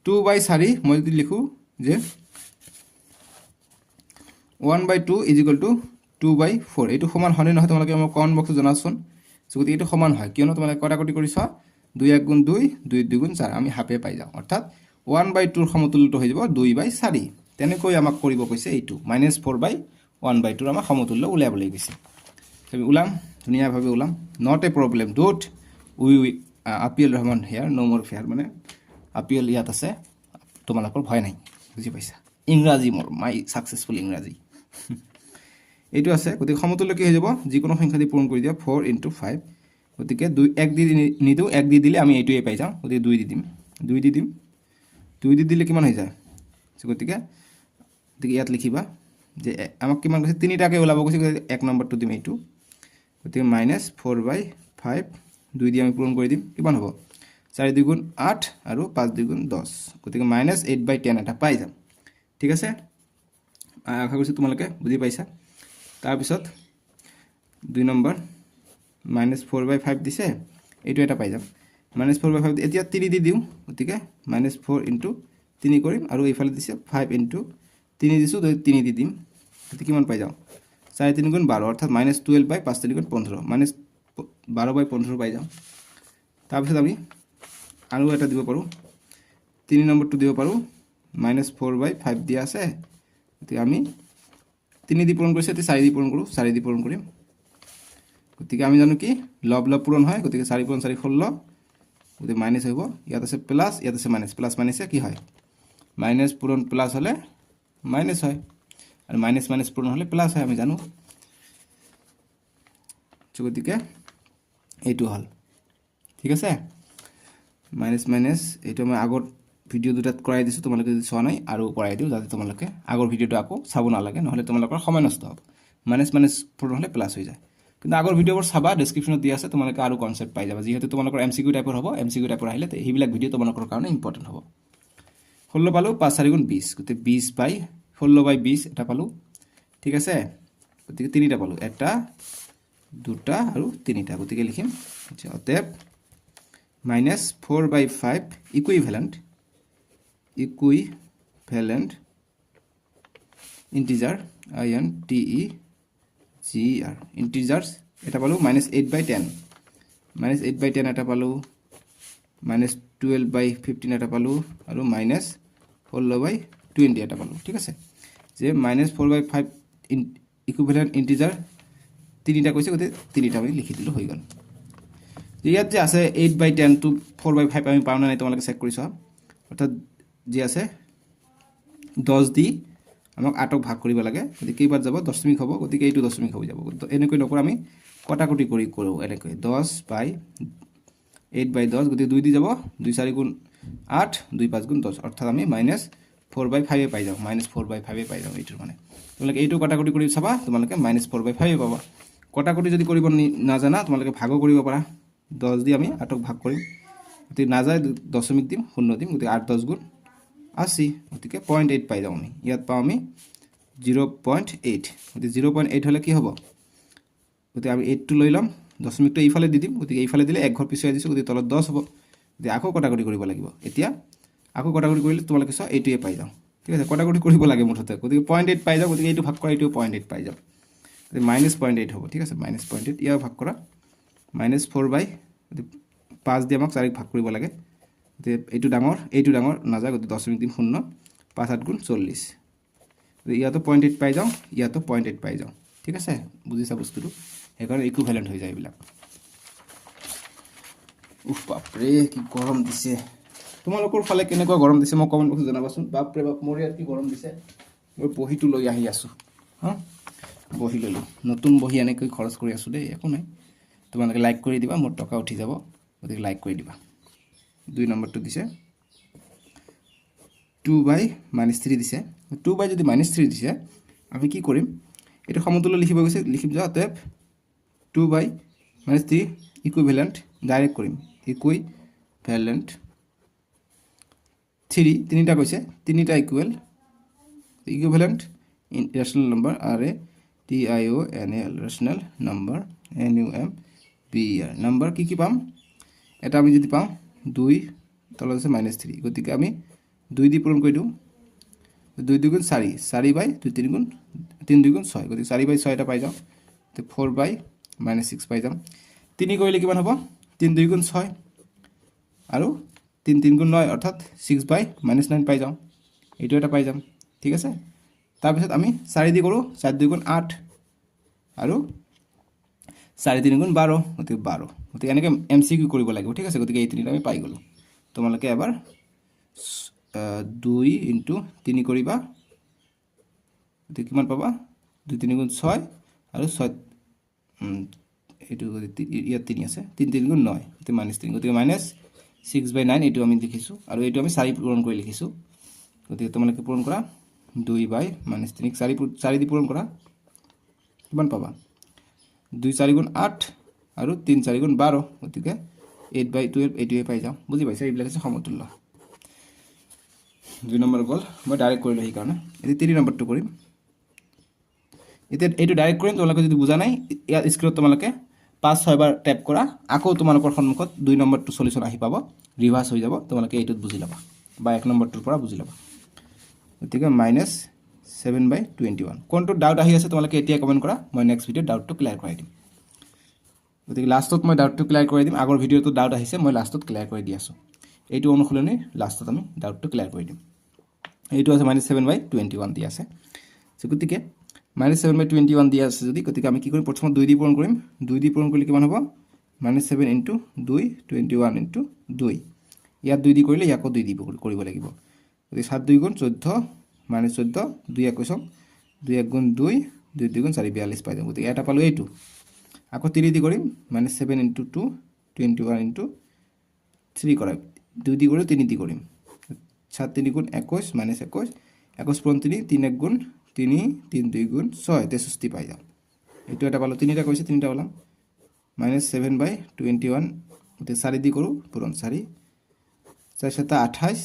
2/4 মই যদি লিখো যে 1/2 2/4 এইটো সমান হয়নে নহয় তোমালোকে মোক কমেন্ট বক্সত জনাচোন গতিকে এইটো সমান হয় কিয়নো তোমালোকে কটাকটি কৰিছা 2 1 গুণ 2 2 2 গুণ 4 আমি হাফে পাই যাওঁ অৰ্থাৎ 1/2 ৰ সমতুল্যটো হৈ যাব 2/4 তেনেকৈ আমাক কৰিব কৈছে এইটো -4/1/2 আমাক সমতুল্য উলিয়াবলৈ কৈছে আমি ওলাম ধুনীয়াভাৱে ওলাম নট এ প্ৰব্লেম ডোট উই আপিল ৰহমান হেয়াৰ নো মোৰ ফেয়াৰ মানে আপিল ইয়াত আছে তোমালোকৰ ভয় নাই বুজি পাইছা ইংৰাজী মোৰ মাই সাকসেসফুল ইংৰাজী এইটো আছে গতিকে সমতুল্য কি হৈ যাব যিকোনো সংখ্যা দি পূৰণ কৰি দিয়া 4 * 5 গতিকে 2 1 দি নিদিও 1 দি দিলে আমি এইটোৱে পাই যাম গতিকে 2 দি দিম 2 দি দিলে কিমান হৈ যায় গতিকে ইয়াত লিখিবা যে আমাক কিমান কৈছে তিনিটাকে ওলাব কৈছে 1 নম্বৰটো দিম এইটো গতিকে -4/5 2 দি আমি পূৰণ কৰি দিম কিমান হ'ব 4 2 8 আৰু 5 2 10 গতিকে -8/10 এটা পাই যাম ঠিক আছে আশা কৰিছোঁ তোমালোকে বুজি পাইছা তাৰ পিছত 2 নম্বৰ -4/5 দিছে এইটো এটা পাই যাম -4/5 এতিয়া 3 দি দিওঁ গতিকে -4 * 3 কৰিম আৰু এইফালে দিছে 5 * 3 দিছোঁ 3 দি দিম গতিকে কিমান পাই যাওঁ 4 3 * 12 অৰ্থাৎ -12/5 3 * 15 -12/15 পাই যাওঁ তাৰপিছত আমি আৰু এটা দিব পাৰোঁ 3 নম্বৰটো দিব পাৰোঁ -4/5 দিয়া আছে গতিকে আমি 3 দি পূৰণ কৰিছে 4 দি পূৰণ কৰোঁ 4 দি পূৰণ কৰিম গতিকে আমি জানো কি লব পূৰণ হয় গতিকে 4 * 4 = 16 গতিকে মাইনাস হ'ব ইয়াত আছে প্লাস ইয়াত আছে মাইনাস প্লাস মাইনাসে কি হয় মাইনাস পূৰণ প্লাস হলে মাইনাস হয় আর মাইনাস মাইনাস পূরণ হলে প্লাস হয় আমি জানো গতিকে এইটো হল ঠিক আছে মাইনাস মাইনাস এইটো আমি আগৰ ভিডিও দুটাত কৰাই দিছো তোমালোকে যদি চোৱা নাই আৰু কৰাই দিও যাতে তোমালোকে আগৰ ভিডিওটো আকৌ চাব নালাগে নহলে তোমালোকৰ সময় নষ্ট হ'ব মাইনাস মাইনাস পূৰণ হলে প্লাস হৈ যায় কিন্তু আগৰ ভিডিওবোৰ চাবা ডেসক্ৰিপচনত দিয়া আছে তোমালোকে আৰু কনসেপ্ট পাই যাবা যেহেতু তোমালোকৰ এমসিকিউ টাইপৰ হ'ব এমসিকিউ টাইপৰ আহিলে এইবিলাক ভিডিও তোমালোকৰ কাৰণে ইম্পৰ্টেন্ট হ'ব 16 পালো 5 4 * 20 গতে 20/16/20 এটা পালো ঠিক আছে গতিকে তিনিটা পালো এটা দুটা আৰু তিনিটা গতিকে লিখিম অতএব -4/5 ইকুইভ্যালেন্ট ইন্টিজার INTEGR ইন্টিজার্স এটা পালো -8/10 -8/10 এটা পালো -12/15 এটা পালো আৰু -16/20 এটা পালো ঠিক আছে যে -4/5 ইকুইভ্যালেন্ট ইন্টিজার তিনিটা কৈছে গতে তিনিটা আমি লিখি দিলো হৈ গল ইয়াত যে আছে 8/10 টু 4/5 আমি পাও নাই তোমালোকে চেক কৰিছা অৰ্থাৎ যে আছে 10 দি আমাক 8ক ভাগ কৰিব লাগে গতি কেইবাৰ যাব দশমিক হ'ব গতিকে এইটো দশমিক হৈ যাব এনেকৈ নকৰ আমি কটাকটি কৰি কৰো এনেকৈ 10/8/10 গতি 2 দি যাব 2 4 * 8 2 5 * 10 অৰ্থাৎ আমি -4/5 পাই যাও -4/5 পাই যাও এইটো মানে তোমালোকে এইটো কটাকটি কৰি চাবা তোমালোকে -4/5 পাবা কটাকটি যদি কৰিব নাজানা তোমালোকে ভাগ কৰিব পাৰা 10 দি আমি 8ক ভাগ কৰিম গতি না যায় দশমিক দিম 0 দিম গতি 8 10 * 80 গতিকে 0.8 পাই যাও আমি ইয়াত পাও আমি 0.8 গতি 0.8 হলে কি হ'ব গতি আমি 8 টো লৈ লম দশমিকটো এইফালে দি দিম গতি এইফালে দিলে এক ঘৰ পিছুৱাই দিছো গতি তলত 10 হ'ব গতি আকৌ কটাকটি কৰিব লাগিব এতিয়া আকৌ কটাকটি কৰিলে তোমালোকে সব এইটোৱে পাই যাও ঠিক আছে কটাকটি কৰিব লাগে মুঠতে গতি 0.8 পাই যাও গতি এইটো ভাগ কৰা এইটো 0.8 পাই যাও গতি -0.8 হ'ব ঠিক আছে -0.8 ইয়াৰ ভাগ কৰা -4/5 দি আমাক 4ক ভাগ কৰিব লাগে গতি এইটো ডাঙৰ না যায় গতি দশমিক দিম 0 5 8 * 40 গতি ইয়াতো 0.8 পাই যাও ইয়াতো 0.8 পাই যাও ঠিক আছে বুজিছা বস্তুটো একাৰণে ইকুইভ্যালেন্ট হৈ যায় এইবিলাক উফ বাপৰে কি গৰম দিছে তোমালোকৰ ফালে কেনেকুৱা গৰম দিছে মই কমেন্ট বক্সত জনাবাচোন বাপৰে বাপ মোৰ ইয়াত কি গৰম দিছে মই বহিটো লৈ আহি আছো হা বহি ললো নতুন বহি এনেকৈ খৰচ কৰি আছো দেই একো নাই তোমালোকে লাইক কৰি দিবা মোৰ টকা উঠি যাব গতিকে লাইক কৰি দিবা 2 নম্বৰটো দিছে 2/-3 দিছে 2 যদি -3 দিছে আমি কি কৰিম এটা সমতুল্য লিখিব গৈছে লিখিম যা অতএব 2/-3 ইকুইভ্যালেন্ট ডাইৰেক্ট কৰিম ইকুইভ্যালেন্ট 3 তিনিটা কৈছে তিনিটা equivalent rational number RATIONAL rational number NUMBR number কি পাম এটা আমি যদি পাম 2 তলত আছে -3 গতিকে আমি 2 দি পূৰণ কৰি দিও 2 2 * 4 4/2 3 2 * 6 গতিকে 4/6 এটা পাই যাও তে 4/-6 পাই যাম 3 কৰিলে কিমান হ'ব 3 2 * 6 আৰু 3 3 * 9 অৰ্থাৎ 6/-9 পাই যাও এইটো এটা পাই যাম ঠিক আছে তাৰপিছত আমি 4 দি কৰোঁ 4 2 গুণ 8 আৰু 4 3 গুণ 12 গতিকে 12 গতিকে এনেকৈ MCQ কৰিব লাগিব ঠিক আছে গতিকে এই তিনিটা আমি পাই গ'লোঁ তোমালোকে এবাৰ 2 × 3 কৰিবা গতিকে কিমান পাবা 2 3 গুণ 6 আৰু 6 এইটো ইয়াত 3 আছে 3 3 গুণ 9 গতিকে -3 গতিকে -6/9 এইটো আমি লিখিছোঁ আৰু এইটো আমি 4 পূৰণ কৰি লিখিছোঁ গতিকে তোমালোকে পূৰণ কৰা 2/-3 4 দি পূৰণ কৰা কিমান পাবা 2 4 গুণ 8 আৰু 3 4 গুণ 12 গতিকে 8/12 এইটোৱে পাই যাওঁ বুজি পাইছা এইবিলাক আছে সমতুল্য 2 নম্বৰ গ'ল মই ডাইৰেক্ট কৰিলোঁ সেইকাৰণে এতিয়া 3 নম্বৰটো কৰিম এতিয়া এইটো ডাইৰেক্ট কৰিম তোমালোকে যদি বুজা নাই ইয়াত স্ক্ৰীনত তোমালোকে 5-6 বাৰ টেপ কৰা আকৌ তোমালোকৰ সন্মুখত 2 নম্বৰটো সলিউশন আহি পাব ৰিভাৰ্স হৈ যাব তোমালোকে এইটোত বুজি ল'বা বা 1 নম্বৰটোৰ পৰা বুজি ল'বা গতিকে -7/21 কোনটো ডাউট আহি আছে তোমালোকে এতিয়া কমেন্ট কৰা মই নেক্সট ভিডিঅ'ত ডাউটটো ক্লিয়াৰ কৰাই দিম গতিকে লাষ্টত মই ডাউটটো ক্লিয়াৰ কৰাই দিম আগৰ ভিডিঅ'টো ডাউট আহিছে মই লাষ্টত ক্লিয়াৰ কৰি দি আছোঁ এইটো অনুসলনি লাষ্টত আমি ডাউটটো ক্লিয়াৰ কৰি দিম এইটো আছে -7/21 দি আছে গতিকে -7/21 দিয়া আছে যদি গতিকে আমি কি কৰিম প্ৰথমত 2 দি পূৰণ কৰিম 2 দি পূৰণ কৰিলে কিমান হ'ব -7 × 2 21 × 2 ইয়াত 2 দি কৰিলে ইয়াকো 2 দি কৰিব লাগিব গতিকে 7 2 গুণ 14 -14 2 21 2 1 গুণ 2 2 2 গুণ 4 42 পাই যাম গতিকে এটা পালোঁ এইটো আকৌ 3 দি কৰিম -7 × 2 21 × 3 কৰা 2 দি কৰিম 3 দি কৰিম 7 3 গুণ 21 -21 21 পূৰণ 3 3 1 গুণ 3 3 2 গুণ 6 63 পাই যাম এইটো এটা পালোঁ 3টা কৈছে 3টা ওলাম -7/21 গতিকে 4 দি কৰোঁ পূৰণ 4 4 7 28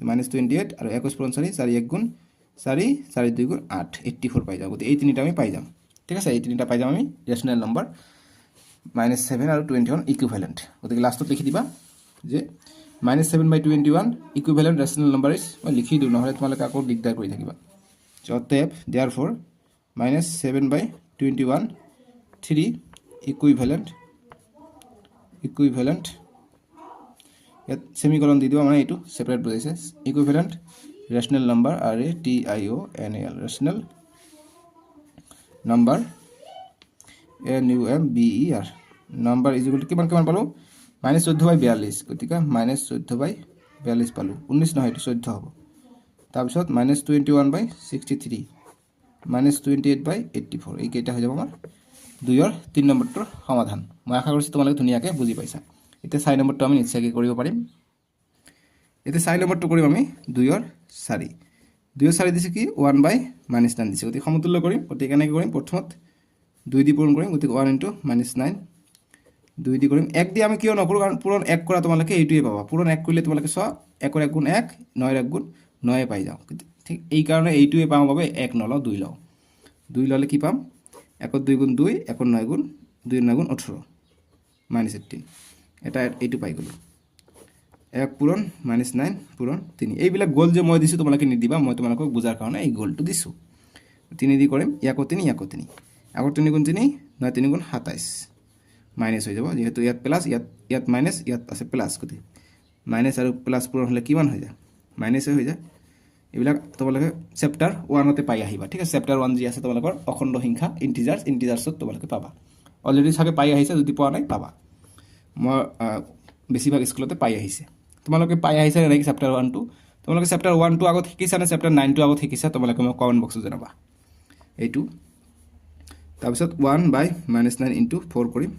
-28 আৰু 21 পূৰণ 4 4 1 গুণ 4 4 2 গুণ 8 84 পাই যাম গতিকে এই তিনিটা আমি পাই যাম ঠিক আছে এই তিনিটা পাই যাম আমি ৰেচনেল নম্বৰ -7 আৰু 21 ইকুইভ্যালেন্ট গতিকে লাষ্টত লিখি দিবা যে -7/21 ইকুইভ্যালেন্ট ৰেচনেল নম্বৰ ইজ মই লিখি দিওঁ নহ'লে তোমালোকে আকৌ দিগদাৰ কৰি থাকিবা অতএব therefore -7/21 3 ইকুইভ্যালেন্ট ইয়াত সেমিকলন দি দিবা মানে এইটো সেপাৰেট বুজাইছে equivalent rational number RATIONAL rational number NUMBER number is equal to কিমান পালো -14/42 গতিকে -14/42 পালো 19 নহয় এইটো 14 হ'ব তাৰপিছত -21/63 -28/84 এই কেইটা হৈ যাব আমাৰ 2 ৰ 3 নম্বৰটোৰ সমাধান মই আশা কৰিছোঁ তোমালোকে ধুনীয়াকৈ বুজি পাইছা এতিয়া 4 নম্বৰটো আমি নিশ্চয়কৈ কৰিব পাৰিম এতিয়া 4 নম্বৰটো কৰিম আমি 2 ৰ 4 2 ৰ 4 দিছে কি 1/-9 দিছে গতিকে সমতুল্য কৰিম গতিকে কেনেকৈ কৰিম প্ৰথমত 2 দি পূৰণ কৰিম গতিকে 1 × -9 2 দি কৰিম 1 দি আমি কিয় নকৰোঁ কাৰণ পূৰণ 1 কৰা তোমালোকে এইটোৱে পাবা পূৰণ 1 কৰিলে তোমালোকে চোৱা 1 ৰ 1 গুণ 1 9 ৰ 1 গুণ 9 পাই যাওঁ ঠিক এই কাৰণে এইটোৱে পাওঁ বাবে 1 নলওঁ 2 লওঁ 2 ল'লে কি পাম 1 ৰ 2 গুণ 2 1 ৰ 9 গুণ 2 ৰ 9 গুণ 18 -18 এটা এইটো পাই গ'লোঁ 1 পূৰণ -9 পূৰণ 3 এইবিলাক গ'ল যে মই দিছোঁ তোমালোকে নিদিবা মই তোমালোকক বুজাৰ কাৰণে এই গ'লটো দিছোঁ 3 দি কৰিম ইয়াকো 3 ইয়াকো 3 আকৌ 3 গুণ 3 9 3 গুণ 27 মাইনাছ হৈ যাব যেহেতু ইয়াত প্লাছ ইয়াত মাইনাছ ইয়াত আছে প্লাছ গতি মাইনাছ আৰু প্লাছ পূৰণ হ'লে কিমান হৈ যায় মাইনাছে হৈ যায় এইবিলাক তোমালোকে চেপ্টাৰ 1তে পাই আহিবা ঠিক আছে চেপ্টাৰ 1 যি আছে তোমালোকৰ অখণ্ড সংখ্যা ইন্টিজাৰ্ছত তোমালোকে পাবা অলৰেডি চাগে পাই আহিছে যদি পোৱা নাই পাবা মই বেছিভাগ স্কুলতে পাই আহিছে তোমালোকে পাই আহিছে নেকি চেপ্টাৰ 1টো তোমালোকে চেপ্টাৰ 1টো আগত শিকিছা নে চেপ্টাৰ 9টো আগত শিকিছা তোমালোকে মোক কমেণ্ট বক্সত জনাবা এইটো তাৰপিছত 1/-9 × 4 কৰিম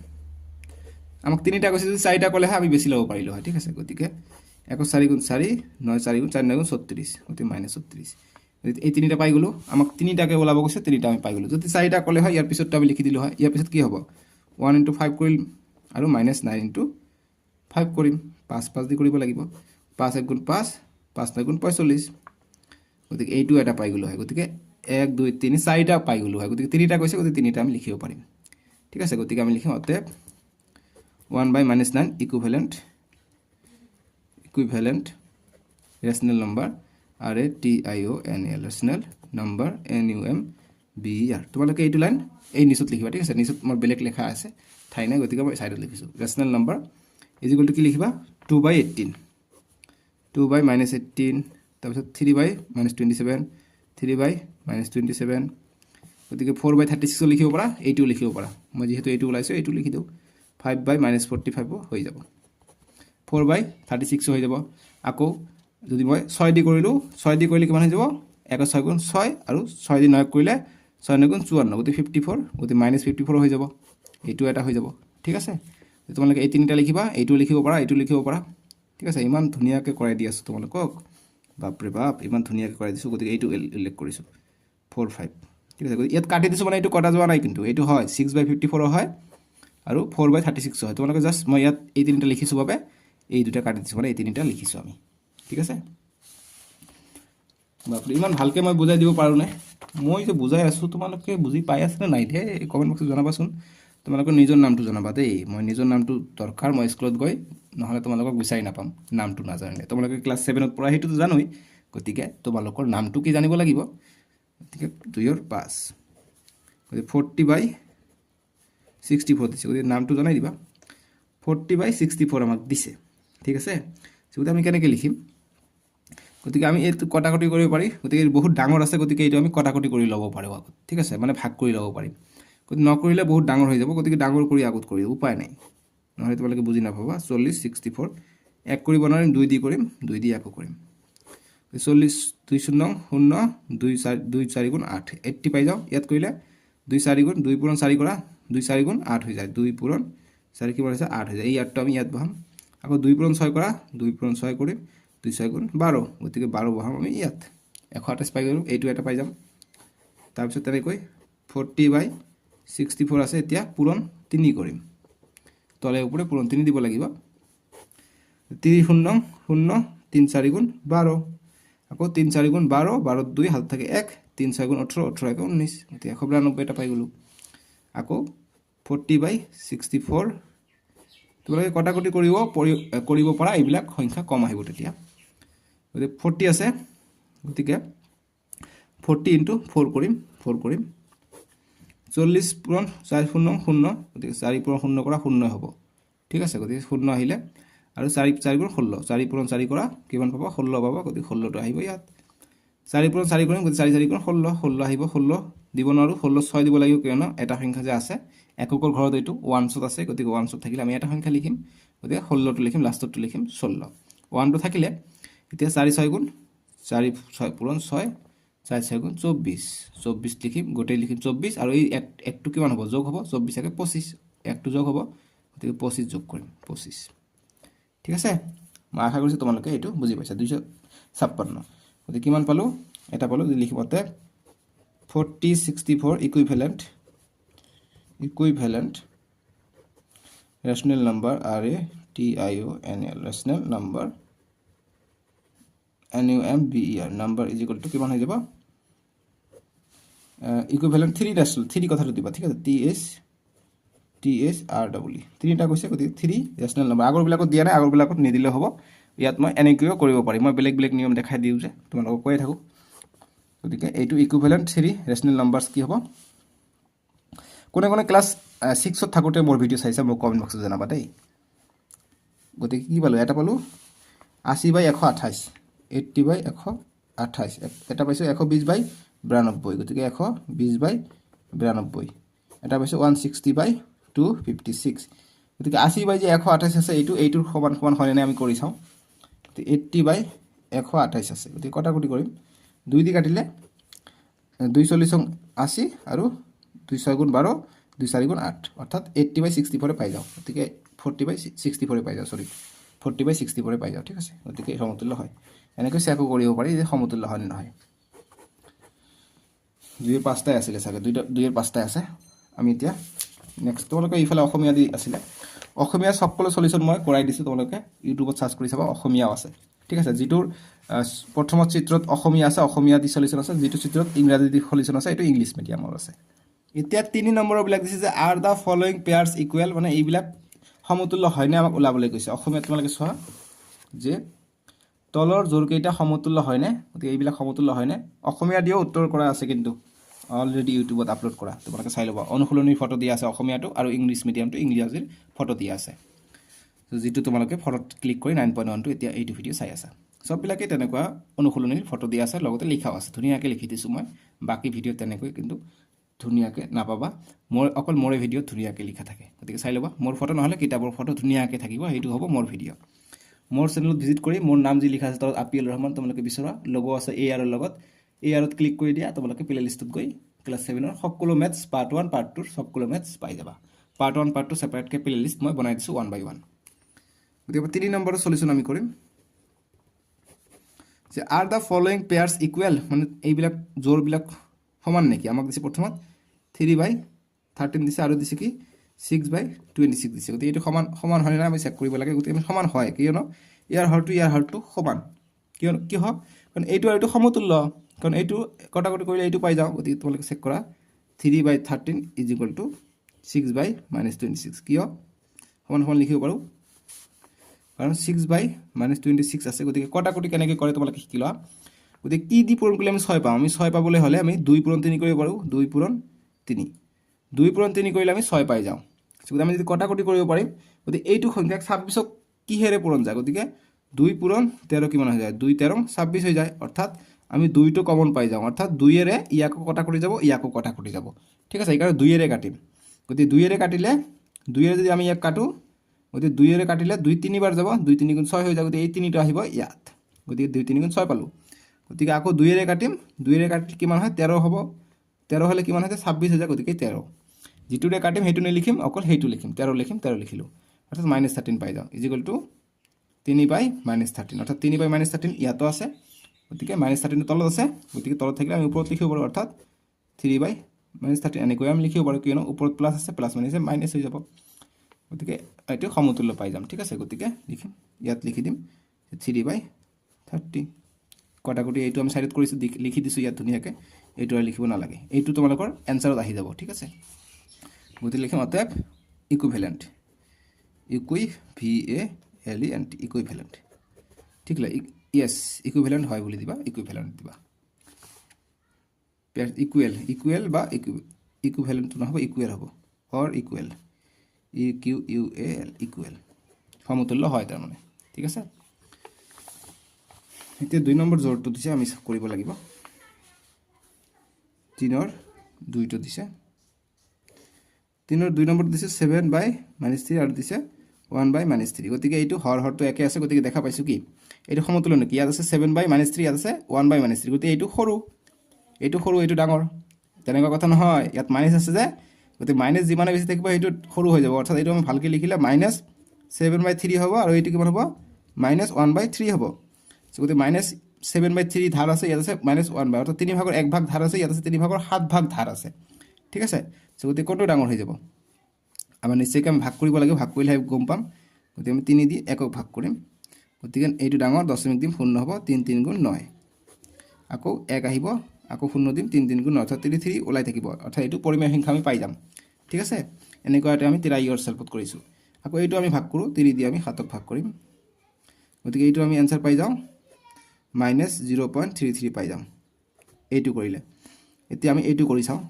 আমাক 3টা কৈছে যদি 4টা ক'লেহে আমি বেছি ল'ব পাৰিলোঁ হয় ঠিক আছে গতিকে 1 ৰ 4 গুণ 4 9 4 গুণ 4 9 গুণ 36 গতিকে -36 এই 3টা পাই গ'লোঁ আমাক 3টাকে ওলাব কৈছে 3টা আমি পাই গ'লোঁ যদি 4টা ক'লে হয় ইয়াৰ পিছতটো আমি লিখি দিলোঁ হয় ইয়াৰ পিছত কি হ'ব 1 × 5 কৰিম আৰু -9 × 5 কৰিম 5 5 দি কৰিব লাগিব 5 1 গুণ 5 5 9 গুণ 45 গতিকে এইটো এটা পাই গ'লোঁ হয় গতিকে 1 2 3 4টা পাই গ'লোঁ হয় গতিকে 3টা কৈছে গতিকে 3টা আমি লিখিব পাৰিম ঠিক আছে গতিকে আমি লিখিম অতএব 1/-9 equivalent rational number RATIONAL rational number NUMBER তোমালোকে এইটো লাইন এই নিচত লিখিবা ঠিক আছে নিচত মোৰ বেলেগ লেখা আছে ঠাই নাই গতিকে মই সাইডত লিখিছোঁ rational number is equal to কি লিখিবা 2/18 2/-18 তাৰপিছত 3/-27 3/-27 গতিকে 4/36 লিখিব পাৰা এইটো লিখিব পাৰা মই যেহেতু এইটো ওলাইছো এইটো লিখি দিও 5/-45 হৈ যাব 4/36 হৈ যাব আকৌ যদি মই 6 দি কৰিলো 6 দি কৰিলে কিমান হৈ যাব 1 6 গুণ 6 আৰু 6 দি 9 কৰিলে 6 9 গুণ 54 গতি 54 গতি -54 হৈ যাব এইটো এটা হৈ যাব ঠিক আছে তোমালোকে এই তিনিটা লিখিবা এইটো লিখিব পাৰা ঠিক আছে ইমান ধুনিয়াকৈ কৰাই দি আছো তোমালোকক বাপৰে বাপ ইমান ধুনিয়াকৈ কৰাই দিছো গতিকে এইটো উল্লেখ কৰিছো 4 5 ঠিক আছে ইয়াত কাটি দিছো মানে এইটো কটা যোৱা নাই কিন্তু এইটো হয় 6/54 হয় আৰু 4/36 হয় তোমালোকে জাস্ট মই ইয়াত এই তিনিটা লিখিছো বাবে এই দুটা কাটি দিছো মানে এই তিনিটা লিখিছো আমি ঠিক আছে বাপৰে ইমান ভালকৈ মই বুজাই দিব পাৰো নে মই যে বুজাই আছো তোমালোকে বুজি পাই আছে নে নাই দে কমেন্ট বক্সত জনাবাচোন তোমালোকৰ নিজৰ নামটো জনাবা দেই মই নিজৰ নামটো দৰকাৰ মই স্কুলত গৈ নহলে তোমালোকক বিচাৰি নাপাম নামটো নাজানিলে তোমালোকে ক্লাস 7 ত পঢ়া হেতু জানোই গতিকে তোমালোকৰ নামটো কি জানিব লাগিব গতিকে 2/5 গতিকে 40/64 দিছে গতিকে নামটো জনাই দিবা 40/64 আমাক দিছে ঠিক আছে গতিকে আমি কেনেকৈ লিখিম গতিকে আমি এইটো কটাকটি কৰিব পাৰি গতিকে বহুত ডাঙৰ আছে গতিকে এইটো আমি কটাকটি কৰি ল'ব পাৰো আগত ঠিক আছে মানে ভাগ কৰি ল'ব পাৰিম গতিকে নকৰিলে বহুত ডাঙৰ হৈ যাব গতিকে ডাঙৰ কৰি আগত কৰি উপায় নাই নহলে তোমালোকে বুজি নাপাবা 40 64 এক কৰি বনাৰিম 2 দি কৰিম 2 দি আকৌ কৰিম 40 2 0 0 2 4 2 4 গুণ 8 80 পাই যাও ইয়াত কৰিলে 2 4 গুণ 2 পূৰণ 4 কৰা 2 4 গুণ 8 হৈ যায় 2 পূৰণ 4 কি বনাইছে 8 হৈ যায় এই 8টো আমি ইয়াত বহাম আকৌ 2 পূৰণ 6 কৰা 2 পূৰণ 6 কৰিম 2 6 গুণ 12 গতিকে 12 বহাম আমি ইয়াত 128 পাই গলো এইটো এটা পাই যাম তাৰ পিছত তেনেকৈ 40/64 আছে এতিয়া পূৰণ 3 কৰিম তলে উপরে পূরণ 3 দিব লাগিব 3 0 0 3 4 গুণ 12 আকৌ 3 4 গুণ 12 12 2 হাত থাকে 1 3 6 গুণ 18 18 1 19 এতিয়া 192 এটা পাই গলো আকৌ 40/64 তোমালোকে কটাকটি কৰিব পৰা এইবিলাক সংখ্যা কম আহিব তেতিয়া গতিকে 40 আছে গতিকে 40 * 4 কৰিম 40 পূৰণ 4 0 0 গতিকে 4 পূৰণ 0 কৰা 0 হ'ব ঠিক আছে গতিকে 0 আহিলে আৰু 4 4 গুণ 16 4 পূৰণ 4 কৰা কিমান পাবা 16 পাবা গতিকে 16 টো আহিব ইয়াত 4 পূৰণ 4 কৰিম গতিকে 4 4 গুণ 16 16 আহিব 16 দিব নোৱাৰো 16 6 দিব লাগিব কিয়ন এটা সংখ্যা যে আছে এককৰ ঘৰত এইটো ওৱানছত আছে গতিকে ওৱানছত থাকিলে আমি এটা সংখ্যা লিখিম গতিকে 16 টো লিখিম লাষ্টটো লিখিম 16 ওৱান টো থাকিলে এতিয়া 4 6 গুণ 4 6 পূৰণ 6 4 6 গুণ 24 24 লিখিম গোটেই লিখিম 24 আৰু এই একটো কিমান হ'ব যোগ হ'ব 24 একে 25 একটো যোগ হ'ব গতিকে 25 যোগ কৰিম 25 ঠিক আছে মই আশা কৰিছো তোমালোকে এইটো বুজি পাইছা 256 গতিকে কিমান পালো এটা পালো লিখিবতে 40 64 equivalent rational number RATIONAL rational number NUMBER number is equal to কিমান হৈ যাব equivalent 3 rational 3 কথাটো দিবা ঠিক আছে TSREE 3টা কৈছে গতিকে 3 rational number আগৰ বিলাকত দিয়া নাই আগৰ বিলাকত নিদিলে হ'ব ইয়াত মই এনেকৈও কৰিব পাৰিম মই বেলেগ বেলেগ নিয়ম দেখাই দিউ যে তোমালোকক কৈ থাকো গতিকে এইটো equivalent 3 rational numbers কি হ'ব কোনে কোনে ক্লাস 6 ত থাকোতে মোৰ ভিডিও চাইছা মোক কমেন্ট বক্সত জনাবা দেই গতিকে কি পালো এটা পালো 80/128 80/128 এটা পাইছো 120/92 গতিকে 120/92 এটা পাইছো 160/256 গতিকে 80 যে 128 আছে এইটোৰ সমান সমান হয় না আমি কৰি চাও 80/128 আছে গতিকে কটাকটি কৰিম 2 দি কাটিলে 240 80 আৰু 2 6 গুণ 12 2 4 গুণ 8 অর্থাৎ 80/64 পাই যাও গতিকে 40/64 পাই যাও সরি 40/64 পাই যাও ঠিক আছে গতিকে সমতুল্য হয় এনেকৈ চেকো কৰিব পাৰি যে সমতুল্য হয় না নহয় 2 এর 5টাই আছিল সাগে 2 এর 5টাই আছে আমি এতিয়া নেক্সট তোমালোকে ইফালে অসমীয়া দি আছিল অসমীয়া সকলো সলিউশন মই কৰাই দিছো তোমালোকে ইউটিউবত সাৰ্চ কৰি চাবা অসমীয়াও আছে ঠিক আছে যেটোৰ প্ৰথম চিত্ৰত অসমীয়া আছে অসমীয়া দি সলিউশন আছে যেটো চিত্ৰত ইংৰাজী দি সলিউশন আছে এটো ইংলিশ মিডিয়ামৰ আছে এতিয়া 3 নম্বৰ বিলাক দিছে যে R the following pairs equal মানে এইবিলাক সমতুল্য হয় না আমাক ওলাবলৈ কৈছে অসমীয়া তোমালোকে চোৱা যে তলৰ জোৰকেইটা সমতুল্য হয় না গতি এইবিলাক সমতুল্য হয় না অসমীয়া দিও উত্তৰ কৰা আছে কিন্তু অলৰেডি ইউটিউবত আপলোড কৰা তোমালোকে চাই লবা অনুসলনিৰ ফটো দিয়া আছে অসমীয়াটো আৰু ইংলিশ মিডিয়ামটো ইংৰাজীৰ ফটো দিয়া আছে তো যেটো তোমালোকে ফটোত ক্লিক কৰি 9.1 টো এতিয়া এইটো ভিডিও চাই আছা সববিলাকে তেনেকুৱা অনুশীলনীৰ ফটো দিয়া আছে, লগতে লিখাও আছে, ধুনীয়াকৈ লিখি দিছোঁ মই। বাকী ভিডিঅ'ত তেনেকৈ কিন্তু ধুনীয়াকৈ নাপাবা, অকল মোৰে ভিডিঅ'ত ধুনীয়াকৈ লিখা থাকে। গতিকে চাই ল'বা, মোৰ ফটো নহ'লে কিতাপৰ ফটো ধুনীয়াকৈ থাকিব, সেইটো হ'ব মোৰ ভিডিঅ'। মোৰ চেনেলত ভিজিট কৰি মোৰ নাম যি লিখা আছে তাত আপিল ৰহমান তোমালোকে বিচৰা, লগো আছে AR লগত, ARত ক্লিক কৰি দিয়া, তোমালোকে প্লে লিষ্টত গৈ ক্লাছ 7ৰ সকলো মেথছ পাৰ্ট 1 পাৰ্ট 2 সকলো মেথছ পাই যাবা। পাৰ্ট 1 পাৰ্ট 2 ছেপাৰেটকৈ প্লে লিষ্ট মই বনাই দিছোঁ 1 by 1। গতিকে 3 নম্বৰৰ সলিউশ্যন আমি কৰিম যে are the following pairs equal, মানে এইবিলাক জোৰবিলাক সমান নেকি। আমাক দিছে প্ৰথমত 3/13 দিছে আৰু দিছে কি 6/26 দিছে। গতিকে এইটো সমান হয় নে আমি চেক কৰিব লাগে। গতিকে আমি সমান হয়, কিয়নো ইয়াৰ হৰটো সমান, কিয় হওক, কাৰণ এইটো আৰু এইটো সমতুল্য, কাৰণ এইটো কটাকটি কৰিলে এইটো পাই যাওঁ। গতিকে তোমালোকে চেক কৰা 3/13 ইজ ইকুৱেল টু 6/26, কিয় সমান লিখিব পাৰোঁ, কাৰণ 6/26 আছে। গতিকে কটাকটি কেনেকৈ কৰে তোমালোকে শিকি লোৱা। গতিকে কি দি পূৰণ কৰিলে আমি 6 পাওঁ, আমি 6 পাবলৈ হ'লে আমি 2 পূৰণ 3 কৰিব পাৰোঁ, 2 পূৰণ 3 কৰিলে আমি 6 পাই যাওঁ। গতিকে আমি যদি কটাকটি কৰিব পাৰিম, গতিকে এইটো সংখ্যাক 26ক কিহেৰে পূৰণ যায়, গতিকে 2 পূৰণ 13 কিমান হৈ যায়, 2 13 26 হৈ যায়, অৰ্থাৎ আমি 2টো কমন পাই যাওঁ, অৰ্থাৎ 2ৰে ইয়াকো কটাকটি যাব, ইয়াকো কটাকটি যাব, ঠিক আছে। সেইকাৰণে 2ৰে কাটিম। গতিকে 2ৰে কাটিলে, 2ৰে যদি আমি ইয়াক কাটোঁ, গতিকে 2ৰে কাটিলে 2 3বাৰ যাব, 2 3 গুণ 6 হৈ যাব। গতিকে এই 3টো আহিব ইয়াত, গতিকে 2 3 গুণ 6 পালোঁ। গতিকে আকৌ 2ৰে কাটিম, 2ৰে কাটিলে কিমান হয় 13 হ'ব, 13 হ'লে কিমান হয় 26 হৈ যায়। গতিকে 13 যিটোৰে কাটিম সেইটো নিলিখিম, অকল সেইটো লিখিম, 13 লিখিলোঁ, অৰ্থাৎ -13 পাই যাওঁ, ইজ ইকুৱেল টু 3/-13, অৰ্থাৎ 3/-13 ইয়াতো আছে। গতিকে -13টো তলত আছে, গতিকে তলত থাকিলে আমি ওপৰত লিখিব পাৰোঁ, অৰ্থাৎ 3/-13 এনেকৈ আমি লিখিব পাৰোঁ, কিয়নো ওপৰত প্লাছ আছে, প্লাছ মাইনাছে মাইনাছ হৈ যাব। গতিকে এইটো সমতুল্য পাই যাম, ঠিক আছে। গতিকে লিখিম, ইয়াত লিখি দিম 3/30। কটাকটি এইটো আমি চাইডত কৰিছোঁ, লিখি দিছোঁ ইয়াত ধুনীয়াকৈ, এইটো আৰু লিখিব নালাগে, এইটো তোমালোকৰ এনচাৰত আহি যাব, ঠিক আছে। গতিকে লিখিম অতএৱ ইকুইভেলেণ্ট, VALENT ইকুইভেলেণ্ট, ঠিক আছে। ইয়েছ ইকুইভেলেণ্ট হয় বুলি দিবা, ইকুইভেলেণ্ট দিবা। ইকুৱেল বা ইকুইভেলেণ্টটো নহ'ব, ইকুৱেল হ'ব, অৰ ইকুৱেল, EQUAL ইকুৱেল, সমতুল্য হয় তাৰমানে, ঠিক আছে। এতিয়া 2 নম্বৰ জোৰটো দিছে, আমি কৰিব লাগিব। 3ৰ 2টো দিছে, 3ৰ 2 নম্বৰটো দিছে 7/-3 আৰু দিছে 1/-3। গতিকে এইটো হৰটো একে আছে, গতিকে দেখা পাইছোঁ কি এইটো সমতুল্য নেকি। ইয়াত আছে 7/-3, ইয়াত আছে 1/-3, গতিকে এইটো সৰু, এইটো ডাঙৰ, তেনেকুৱা কথা নহয়। ইয়াত মাইনাছ আছে যে, গতিকে মাইনাছ যিমানে বেছি থাকিব সেইটো সৰু হৈ যাব, অৰ্থাৎ এইটো আমি ভালকৈ লিখিলে -7/3 হ'ব, আৰু এইটো কিমান হ'ব -1/3 হ'ব। গতিকে -7/3 ধাৰ আছে, ইয়াত আছে -1/, অৰ্থাৎ 3/1 ভাগ ধাৰ আছে, ইয়াত আছে 3/7 ভাগ ধাৰ আছে, ঠিক আছে। গতিকে কোনটো ডাঙৰ হৈ যাব, আমাৰ নিশ্চয়কৈ আমি ভাগ কৰিব লাগিব, ভাগ কৰিলেহে গম পাম। গতিকে আমি 3 দি 1ক ভাগ কৰিম, গতিকে এইটো ডাঙৰ, দশমিক দিম, 0 হ'ব, 3 3 গুণ 9, আকৌ 1 আহিব, আকৌ 0 দিম, 3 3 গুণ 9, অৰ্থাৎ 3 ওলাই থাকিব, অৰ্থাৎ এইটো পৰিমেয় সংখ্যা আমি পাই যাম, ঠিক আছে। এনেকুৱাতে আমি ট্ৰাই ইয়ৰছেল্ফত কৰিছোঁ। আকৌ এইটো আমি ভাগ কৰোঁ, 3 দি আমি 7ক ভাগ কৰিম, গতিকে এইটো আমি এনচাৰ পাই যাওঁ -0.33 পাই যাম এইটো কৰিলে। এতিয়া আমি এইটো কৰি চাওঁ,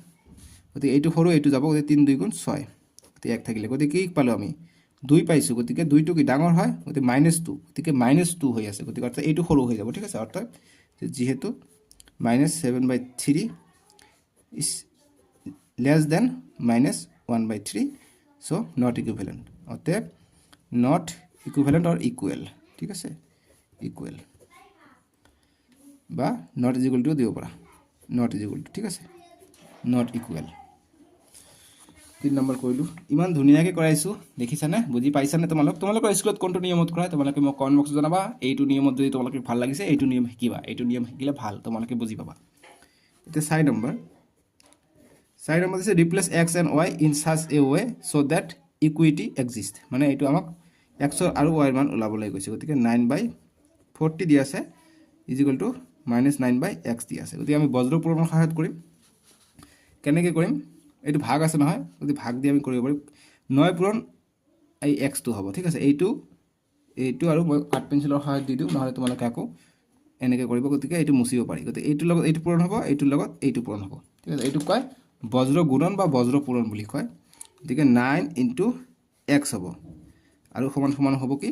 গতিকে এইটো সৰু, এইটো যাব, গতিকে 3 2 গুণ 6, গতিকে 1 থাকিলে, গতিকে কি পালোঁ আমি 2 পাইছোঁ, গতিকে 2টো কি ডাঙৰ হয়, গতিকে -2, গতিকে -2 হৈ আছে, গতিকে অৰ্থাৎ এইটো সৰু হৈ যাব, ঠিক আছে। অৰ্থাৎ যিহেতু -7/3 is less than -1/3, so' not equivalent, অতএৱ নট ইকুইভেলেণ্ট অৰ ইকুৱেল, ঠিক আছে, ইকুৱেল বা নট ইজ ইকুৱেল টু দিব পাৰা, নট ইজ ইকুৱেল টু, ঠিক আছে, নট ইকুৱেল। 3 নম্বৰ কৰিলোঁ, ইমান ধুনীয়াকৈ কৰাইছোঁ, দেখিছানে, বুজি পাইছানে। তোমালোকৰ স্কুলত কোনটো নিয়মত কৰায় তোমালোকে মোক কমেণ্ট বক্সত জনাবা। এইটো নিয়মত যদি তোমালোকে ভাল লাগিছে, এইটো নিয়ম শিকিবা, এইটো নিয়ম শিকিলে ভাল, তোমালোকে বুজি পাবা। এতিয়া 4 নম্বৰ দিছে replace X and Y in such a way so' that equality exist, মানে এইটো আমাক X আৰু Y মান ওলাবলৈ গৈছে। গতিকে 9/40 দিয়া আছে, ইজ ইকুৱেল টু -9/X দিয়া আছে। গতিকে আমি বজ্ৰ পূৰণৰ সহায়ত কৰিম। কেনেকৈ কৰিম, এইটো ভাগ আছে নহয়, গতিকে ভাগ দি আমি কৰিব পাৰিম। 9 পূৰণ এই Xটো হ'ব, ঠিক আছে। এইটো আৰু মই কাঠ পেঞ্চিলৰ সহায়ত দি দিওঁ, নহ'লে তোমালোকে আকৌ এনেকৈ কৰিব, গতিকে এইটো মুচিব পাৰি। গতিকে এইটোৰ লগত এইটো পূৰণ হ'ব, এইটোৰ লগত এইটো পূৰণ হ'ব, ঠিক আছে। এইটোক কয় বজ্ৰ গুণন বা বজ্ৰ পূৰণ বুলি কয়। গতিকে 9 × X হ'ব, আৰু সমান হ'ব কি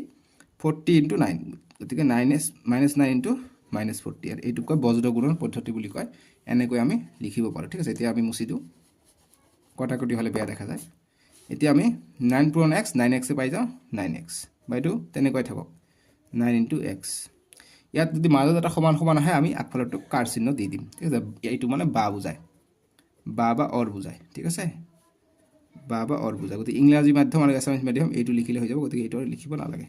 40 × 9, গতিকে -9 ইনটু -40 আৰু এইটোক কয় বজ্ৰ গুণন পদ্ধতি বুলি কয় এনেকৈ আমি লিখিব পাৰোঁ ঠিক আছে এতিয়া আমি মুছি দিওঁ কটাকটি হ'লে বেয়া দেখা যায় এতিয়া আমি 9 পূৰণ x 9x পাই যাওঁ 9x বাইটো তেনেকৈ থাকক 9 ইনটু x ইয়াত যদি মাজত এটা সমান সমান আহে আমি আগফালৰটো কাৰ চিহ্ন দি দিম ঠিক আছে এইটো মানে বা বুজায় বা অৰ বুজায় ঠিক আছে বা অৰ বুজায় গতিকে ইংৰাজী মাধ্যম আৰু এছামিজ মাধ্যম এইটো লিখিলে হৈ যাব গতিকে এইটো লিখিব নালাগে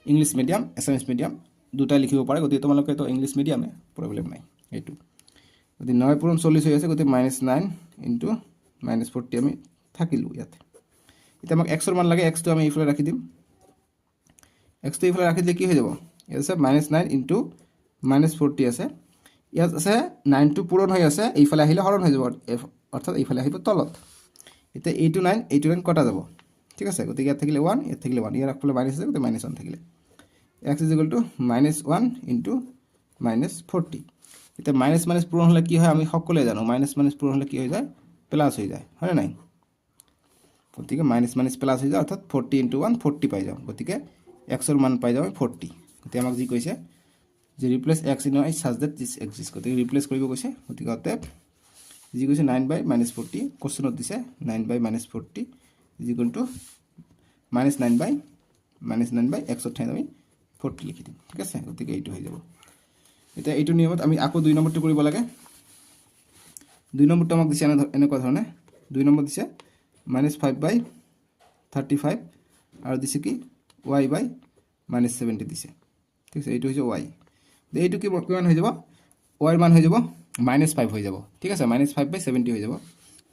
ইংলিছ মিডিয়াম এছামিজ মিডিয়াম দুটা লিখিব পাৰে গতিকে তোমালোকে তো ইংলিছ মিডিয়ামে প্ৰব্লেম নাই এইটো গতিকে 9 পূৰণ 40 হৈ আছে গতিকে -9 ইনটু -40 আমি থাকিলোঁ ইয়াতে এতিয়া আমাক x ৰ মান লাগে x টো আমি ইফালে ৰাখি দিম x টো ইফালে ৰাখি দিলে কি হৈ যাব ইয়াত আছে -9 ইনটু -40 আছে ইয়াত আছে 9 টো পূৰণ হৈ আছে এইফালে আহিলে হৰণ হৈ যাব অৰ্থাৎ এইফালে আহিব তলত এতিয়া 8 কটা যাব ঠিক আছে গতিকে ইয়াত থাকিলে 1 ইয়াত থাকিলে 1 ইয়াৰ আগফালে মাইনাছ আছে গতিকে -1 থাকিলে x = -1 ইনটু -40 এতিয়া মাইনাছ পূৰণ হ'লে কি হয় আমি সকলোৱে জানো মাইনাছ পূৰণ হ'লে কি হৈ যায় প্লাছ হৈ যায় হয় নাই গতিকে মাইনাছ প্লাছ হৈ যায় অৰ্থাৎ 40 ইনটু 1 40 পাই যাওঁ গতিকে x ৰ মান পাই যাওঁ 40 গতিকে আমাক যি কৈছে যে ৰিপ্লেস x in y such that this exists গতিকে ৰিপ্লেস কৰিব কৈছে গতিকে অতএব যি কৈছে 9/-40 কোশ্চেনত দিছে 9/-40 -9/- x ৰ ঠাইত আমি 40 লিখি দিম ঠিক আছে গতিকে এইটো হৈ যাব এতিয়া এইটো নিয়মত আমি আকৌ 2 নম্বৰটো কৰিব লাগে 2 নম্বৰটো আমাক দিছে এনেকুৱা ধৰণে 2 নম্বৰ দিছে -5/35 আৰু দিছে কি y/-70 দিছে ঠিক আছে এইটো হৈছে y এইটো কি কিমান হৈ যাব y ৰ মান হৈ যাব -5 হৈ যাব ঠিক আছে -5/70 হৈ যাব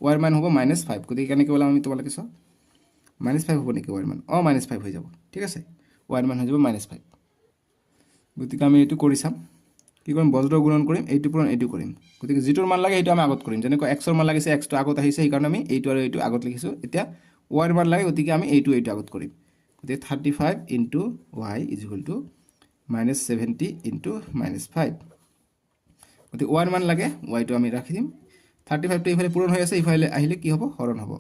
y ৰ মান হ'ব -5 গতিকে কেনেকৈ ওলাম আমি তোমালোকে চাও -5 হ'ব নেকি y ৰ মান -5 হৈ যাব ঠিক আছে y ৰ মান হৈ যাব -5 গতিকে আমি এইটো কৰি চাম কি কৰিম বজ্ৰ গুণন কৰিম এইটো পূৰণ এইটো কৰিম গতিকে যিটোৰ মান লাগে এইটো আমি আগত কৰিম যেনেকৈ x ৰ মান লাগিছে x টো আগত আহিছে এই কাৰণে আমি এইটো আৰু এইটো আগত লিখিছো এতিয়া y ৰ মান লাগে গতিকে আমি এইটো আগত কৰিম গতিকে 35 ইনটু y -70 ইনটু -5 গতিকে y ৰ মান লাগে y টো আমি ৰাখি দিম 35 টো ইফালে পূৰণ হৈ আছে ইফালে আহিলে কি হ'ব হৰণ হ'ব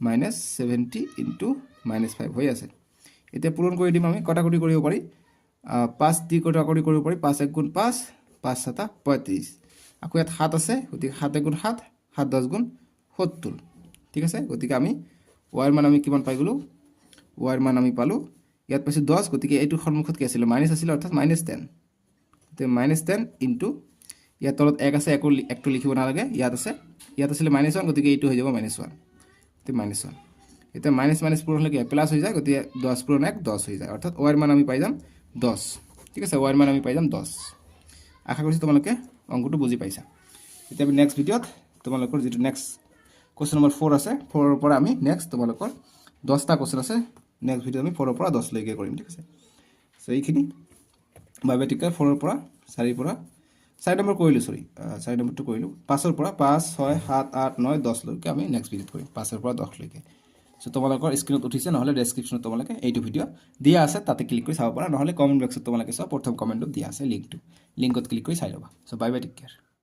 -70 ইনটু -5 হৈ আছে এতিয়া পূৰণ কৰি দিম আমি কটাকটি কৰিব পাৰি 5 দি কটাকটি কৰিব পাৰি 5 × 5 5 × 7 35 আকৌ ইয়াত 7 আছে গতিকে 7 × 7 7 10 × 70 ঠিক আছে গতিকে আমি y ৰ মান আমি কিমান পাই গলো y ৰ মান আমি পালো ইয়াত পাইছো 10 গতিকে এইটো সন্মুখত কি আছিল মাইনাস আছিল অৰ্থাৎ -10 তে -10 ইনটু ইয়াত তলত 1 আছে একটো লিখিব নালাগে ইয়াত আছিল -1 গতিকে এইটো হৈ যাব -1 তে -1 এটা মাইনাস পূৰণ হ'লে কি প্লাস হৈ যায় গতিকে 10 পূৰণ 1 10 হৈ যায় অৰ্থাৎ y ৰ মান আমি পাই যাম 10 ঠিক আছে y ৰ মান আমি পাই যাম 10 আশা কৰিছো তোমালোকে অংকটো বুজি পাইছা এতিয়া আমি নেক্সট ভিডিঅত তোমালোকৰ যেটো নেক্সট কোশ্চেন নম্বৰ 4 আছে 4 ৰ পৰা আমি নেক্সট তোমালোকৰ 10টা কোশ্চেন আছে নেক্সট ভিডিঅ আমি 4 ৰ পৰা 10 লৈকে কৰিম ঠিক আছে সো এইখিনি বায়োমেট্ৰিকৰ 4 ৰ পৰা 4 ৰ পৰা 4 নম্বৰ কৰিলো সৰি 4 নম্বৰটো কৰিলো 5 ৰ পৰা 5 6 7 8 9 10 লৈকে আমি নেক্সট ভিডিঅত কৰিম 5 ৰ পৰা 10 লৈকে সো তোমালোকৰ স্ক্ৰিনত উঠিছে নহলে ডেসক্ৰিপচনত তোমালোকে এইটো ভিডিঅ দিয়া আছে তাতে ক্লিক কৰি চাব পাৰা নহলে কমেন্ট বক্সত তোমালোকে চাও প্ৰথম কমেন্টত দিয়া আছে লিংকটো লিংকত ক্লিক কৰি চাই লবা so bye bye take care